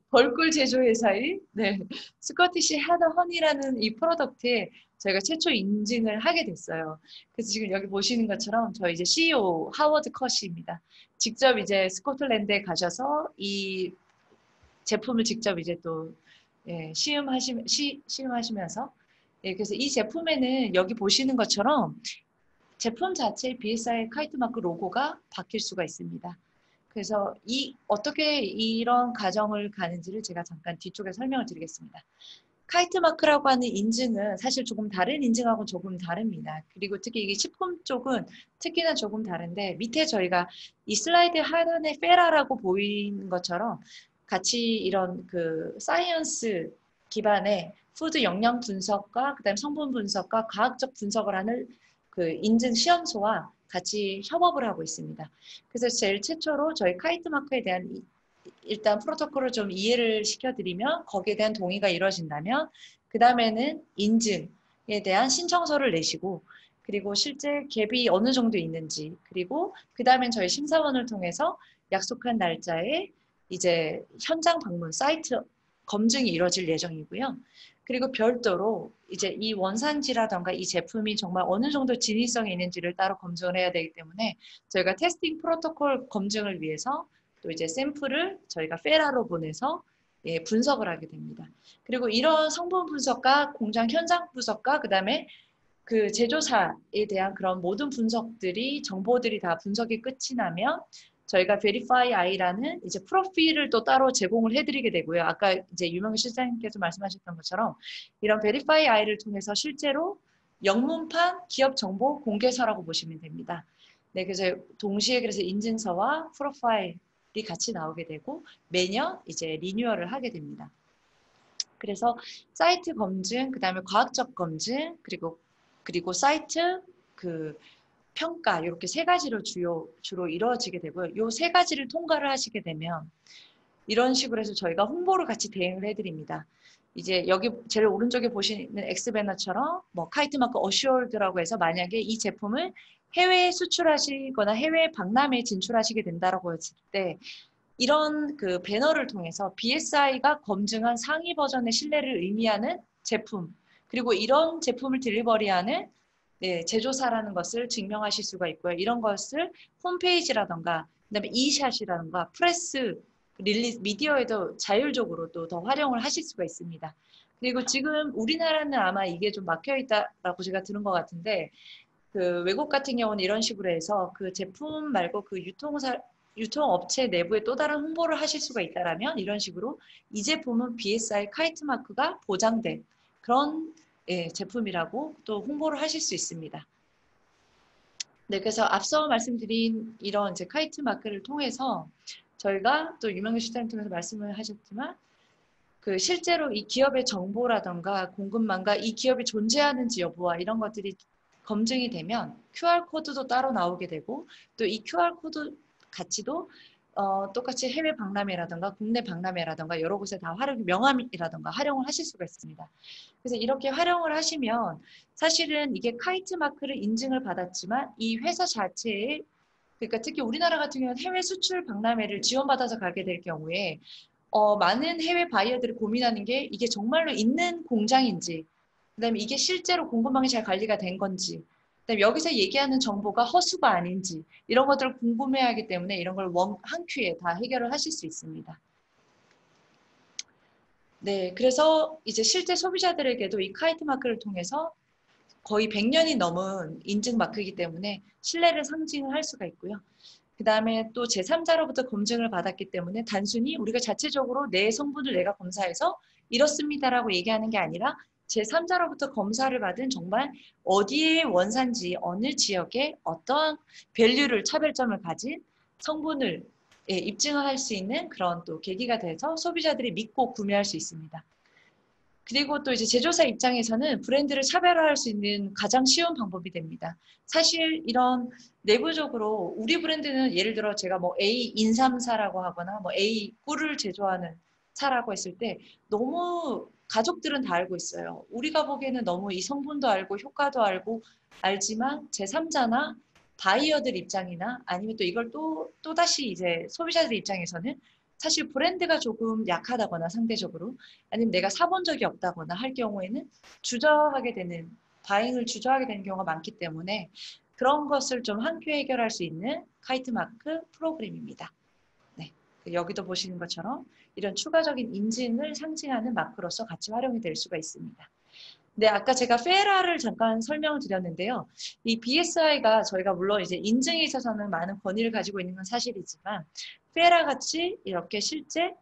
벌꿀 제조회사의 네, 스코티시 하더 허니라는 이 프로덕트에 저희가 최초 인증을 하게 됐어요. 그래서 지금 여기 보시는 것처럼 저희 이제 CEO 하워드 컷입니다. 직접 이제 스코틀랜드에 가셔서 이 제품을 직접 이제 또 예, 시음하시면서 예, 그래서 이 제품에는 여기 보시는 것처럼 제품 자체의 BSI 카이트 마크 로고가 바뀔 수가 있습니다. 그래서 어떻게 이런 과정을 가는지를 제가 잠깐 뒤쪽에 설명을 드리겠습니다. 카이트 마크라고 하는 인증은 사실 조금 다른 인증하고 조금 다릅니다. 그리고 특히 이게 식품 쪽은 특히나 조금 다른데 밑에 저희가 이 슬라이드 하단에 페라라고 보이는 것처럼 같이 이런 그 사이언스 기반의 푸드 영양 분석과 그다음에 성분 분석과 과학적 분석을 하는 그 인증 시험소와 같이 협업을 하고 있습니다. 그래서 제일 최초로 저희 카이트 마크에 대한 일단 프로토콜을 좀 이해를 시켜드리면 거기에 대한 동의가 이루어진다면 그 다음에는 인증에 대한 신청서를 내시고 그리고 실제 갭이 어느 정도 있는지 그리고 그 다음엔 저희 심사원을 통해서 약속한 날짜에 이제 현장 방문 사이트 검증이 이루어질 예정이고요. 그리고 별도로 이제 이 원산지라던가 이 제품이 정말 어느 정도 진위성이 있는지를 따로 검증을 해야 되기 때문에 저희가 테스팅 프로토콜 검증을 위해서 또 이제 샘플을 저희가 페라로 보내서 예, 분석을 하게 됩니다. 그리고 이런 성분 분석과 공장 현장 분석과 그다음에 그 제조사에 대한 그런 모든 분석들이 정보들이 다 분석이 끝이 나면 저희가 Verify I라는 이제 프로필을 또 따로 제공을 해드리게 되고요. 아까 이제 유명희 실장님께서 말씀하셨던 것처럼 이런 Verify I를 통해서 실제로 영문판 기업 정보 공개서라고 보시면 됩니다. 네, 그래서 동시에 그래서 인증서와 프로파일이 같이 나오게 되고 매년 이제 리뉴얼을 하게 됩니다. 그래서 사이트 검증, 그다음에 과학적 검증, 그리고 사이트 그 평가 이렇게 세 가지로 주로 이루어지게 되고요. 이 세 가지를 통과를 하시게 되면 이런 식으로 해서 저희가 홍보를 같이 대응을 해드립니다. 이제 여기 제일 오른쪽에 보시는 엑스배너처럼 뭐 카이트마크 어슈어드라고 해서 만약에 이 제품을 해외에 수출하시거나 해외 박람회에 진출하시게 된다라고 했을 때 이런 그 배너를 통해서 BSI가 검증한 상위 버전의 신뢰를 의미하는 제품 그리고 이런 제품을 딜리버리하는 네, 제조사라는 것을 증명하실 수가 있고요. 이런 것을 홈페이지라던가 그다음에 이샷이라던가 프레스 릴리즈 미디어에도 자율적으로 또 더 활용을 하실 수가 있습니다. 그리고 지금 우리나라는 아마 이게 좀 막혀 있다라고 제가 들은 것 같은데 그 외국 같은 경우는 이런 식으로 해서 그 제품 말고 그 유통업체 내부에 또 다른 홍보를 하실 수가 있다라면 이런 식으로 이 제품은 BSI 카이트 마크가 보장된 그런 예, 제품이라고 또 홍보를 하실 수 있습니다. 네, 그래서 앞서 말씀드린 이런 이제 카이트 마크를 통해서 저희가 또 유명희 실장님 통해서 말씀을 하셨지만 그 실제로 이 기업의 정보라던가 공급망과 이 기업이 존재하는지 여부와 이런 것들이 검증이 되면 QR코드도 따로 나오게 되고 또 이 QR코드 가치도 똑같이 해외 박람회라든가 국내 박람회라든가 여러 곳에 다 명함이라든가 활용을 하실 수가 있습니다. 그래서 이렇게 활용을 하시면 사실은 이게 카이트 마크를 인증을 받았지만 이 회사 자체에 그러니까 특히 우리나라 같은 경우는 해외 수출 박람회를 지원받아서 가게 될 경우에 많은 해외 바이어들이 고민하는 게 이게 정말로 있는 공장인지 그다음에 이게 실제로 공급망이 잘 관리가 된 건지 그다음에 여기서 얘기하는 정보가 허수가 아닌지 이런 것들을 궁금해하기 때문에 이런 걸 한 큐에 다 해결을 하실 수 있습니다. 네, 그래서 이제 실제 소비자들에게도 이 카이트 마크를 통해서 거의 100년이 넘은 인증 마크이기 때문에 신뢰를 상징을 할 수가 있고요. 그 다음에 또 제3자로부터 검증을 받았기 때문에 단순히 우리가 자체적으로 내 성분을 내가 검사해서 이렇습니다라고 얘기하는 게 아니라 제3자로부터 검사를 받은 정말 어디의 원산지, 어느 지역에 어떤 밸류를, 차별점을 가진 성분을 예, 입증할 수 있는 그런 또 계기가 돼서 소비자들이 믿고 구매할 수 있습니다. 그리고 또 이제 제조사 입장에서는 브랜드를 차별화할 수 있는 가장 쉬운 방법이 됩니다. 사실 이런 내부적으로 우리 브랜드는 예를 들어 제가 뭐 A 인삼사라고 하거나 뭐 A 꿀을 제조하는 사라고 했을 때 너무 가족들은 다 알고 있어요. 우리가 보기에는 너무 이 성분도 알고 효과도 알고 알지만 제3자나 바이어들 입장이나 아니면 또 이걸 또다시 이제 소비자들 입장에서는 사실 브랜드가 조금 약하다거나 상대적으로 아니면 내가 사본 적이 없다거나 할 경우에는 바잉을 주저하게 되는 경우가 많기 때문에 그런 것을 좀 한 큐에 해결할 수 있는 카이트 마크 프로그램입니다. 네, 여기도 보시는 것처럼 이런 추가적인 인증을 상징하는 마크로서 같이 활용이 될 수가 있습니다. 네, 아까 제가 페라를 잠깐 설명을 드렸는데요. 이 BSI가 저희가 물론 이제 인증에 있어서는 많은 권위를 가지고 있는 건 사실이지만 페라 같이 이렇게 실제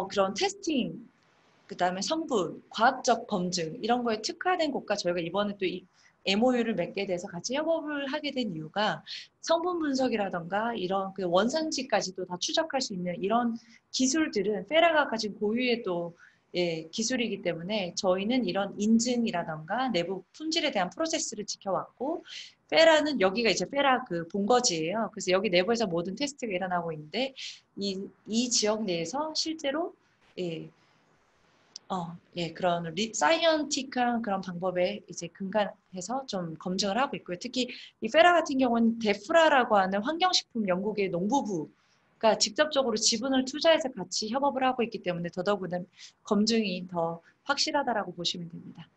그런 테스팅, 그 다음에 성분, 과학적 검증 이런 거에 특화된 곳과 저희가 이번에 또 이 MOU를 맺게 돼서 같이 협업을 하게 된 이유가 성분 분석이라던가 이런 그 원산지까지도 다 추적할 수 있는 이런 기술들은 페라가 가진 고유의 또 예, 기술이기 때문에 저희는 이런 인증이라던가 내부 품질에 대한 프로세스를 지켜왔고, 페라는 여기가 이제 페라 그 본거지예요. 그래서 여기 내부에서 모든 테스트가 일어나고 있는데 이 지역 내에서 실제로 예, 예, 그런 사이언티크한 그런 방법에 이제 근간해서 좀 검증을 하고 있고요. 특히 이 페라 같은 경우는 데프라라고 하는 환경식품 연구계 농부부가 직접적으로 지분을 투자해서 같이 협업을 하고 있기 때문에 더더구나 검증이 더 확실하다라고 보시면 됩니다.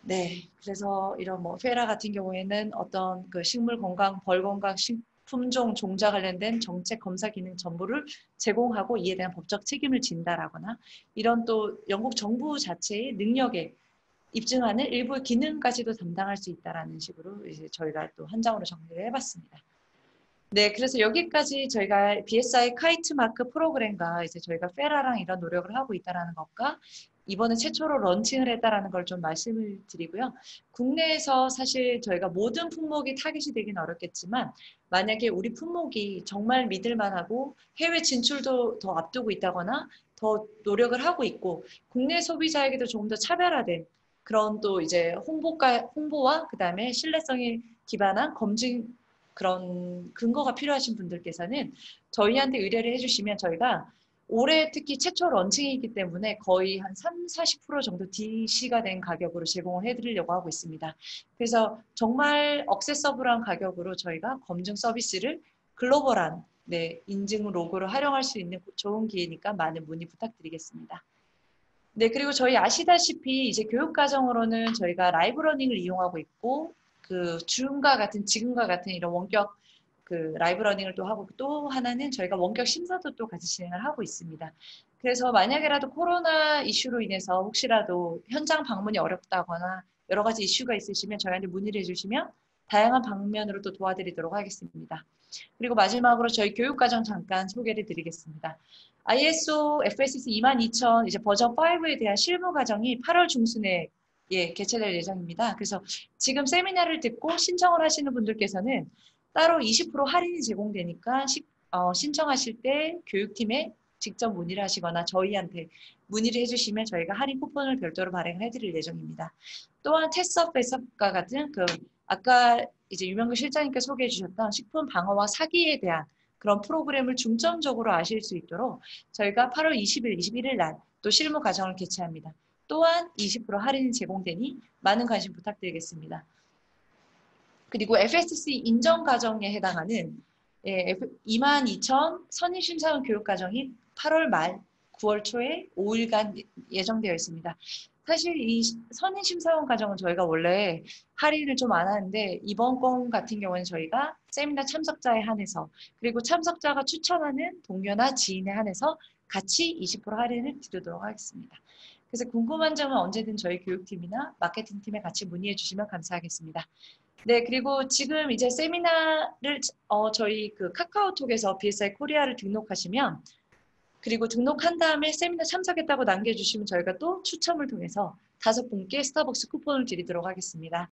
네, 그래서 이런 뭐 페라 같은 경우에는 어떤 그 식물 건강, 벌 건강, 품종, 종자 관련된 정책 검사 기능 전부를 제공하고 이에 대한 법적 책임을 진다라거나 이런 또 영국 정부 자체의 능력에 입증하는 일부 기능까지도 담당할 수 있다라는 식으로 이제 저희가 또 한 장으로 정리를 해봤습니다. 네, 그래서 여기까지 저희가 BSI 카이트 마크 프로그램과 이제 저희가 페라랑 이런 노력을 하고 있다라는 것과 이번에 최초로 런칭을 했다라는 걸 좀 말씀을 드리고요. 국내에서 사실 저희가 모든 품목이 타깃이 되긴 어렵겠지만 만약에 우리 품목이 정말 믿을만하고 해외 진출도 더 앞두고 있다거나 더 노력을 하고 있고 국내 소비자에게도 조금 더 차별화된 그런 또 이제 홍보와 그다음에 신뢰성에 기반한 검증 그런 근거가 필요하신 분들께서는 저희한테 의뢰를 해주시면 저희가 올해 특히 최초 런칭이기 때문에 거의 한 30~40% 정도 DC가 된 가격으로 제공을 해드리려고 하고 있습니다. 그래서 정말 억세서블한 가격으로 저희가 검증 서비스를 글로벌한 인증 로고를 활용할 수 있는 좋은 기회니까 많은 문의 부탁드리겠습니다. 네, 그리고 저희 아시다시피 이제 교육과정으로는 저희가 라이브 러닝을 이용하고 있고 그 지금과 같은 이런 원격 그 라이브 러닝을 또 하고 또 하나는 저희가 원격 심사도 또 같이 진행을 하고 있습니다. 그래서 만약에라도 코로나 이슈로 인해서 혹시라도 현장 방문이 어렵다거나 여러 가지 이슈가 있으시면 저희한테 문의를 해주시면 다양한 방면으로 또 도와드리도록 하겠습니다. 그리고 마지막으로 저희 교육과정 잠깐 소개를 드리겠습니다. ISO FSC 22000 이제 버전 5에 대한 실무 과정이 8월 중순에 개최될 예정입니다. 그래서 지금 세미나를 듣고 신청을 하시는 분들께서는 따로 20% 할인이 제공되니까 신청하실 때 교육팀에 직접 문의를 하시거나 저희한테 문의를 해주시면 저희가 할인 쿠폰을 별도로 발행을 해드릴 예정입니다. 또한 테스업 배석과 같은 그 아까 이제 유명규 실장님께서 소개해 주셨던 식품 방어와 사기에 대한 그런 프로그램을 중점적으로 아실 수 있도록 저희가 8월 20일, 21일 날 또 실무 과정을 개최합니다. 또한 20% 할인이 제공되니 많은 관심 부탁드리겠습니다. 그리고 FSC 인정 과정에 해당하는 22,000 선임심사원 교육 과정이 8월 말 9월 초에 5일간 예정되어 있습니다. 사실 이 선임심사원 과정은 저희가 원래 할인을 좀 안 하는데 이번 건 같은 경우는 저희가 세미나 참석자에 한해서 그리고 참석자가 추천하는 동료나 지인에 한해서 같이 20% 할인을 드리도록 하겠습니다. 그래서 궁금한 점은 언제든 저희 교육팀이나 마케팅팀에 같이 문의해 주시면 감사하겠습니다. 네, 그리고 지금 이제 세미나를 저희 그 카카오톡에서 BSI 코리아를 등록하시면 그리고 등록한 다음에 세미나 참석했다고 남겨주시면 저희가 또 추첨을 통해서 5분께 스타벅스 쿠폰을 드리도록 하겠습니다.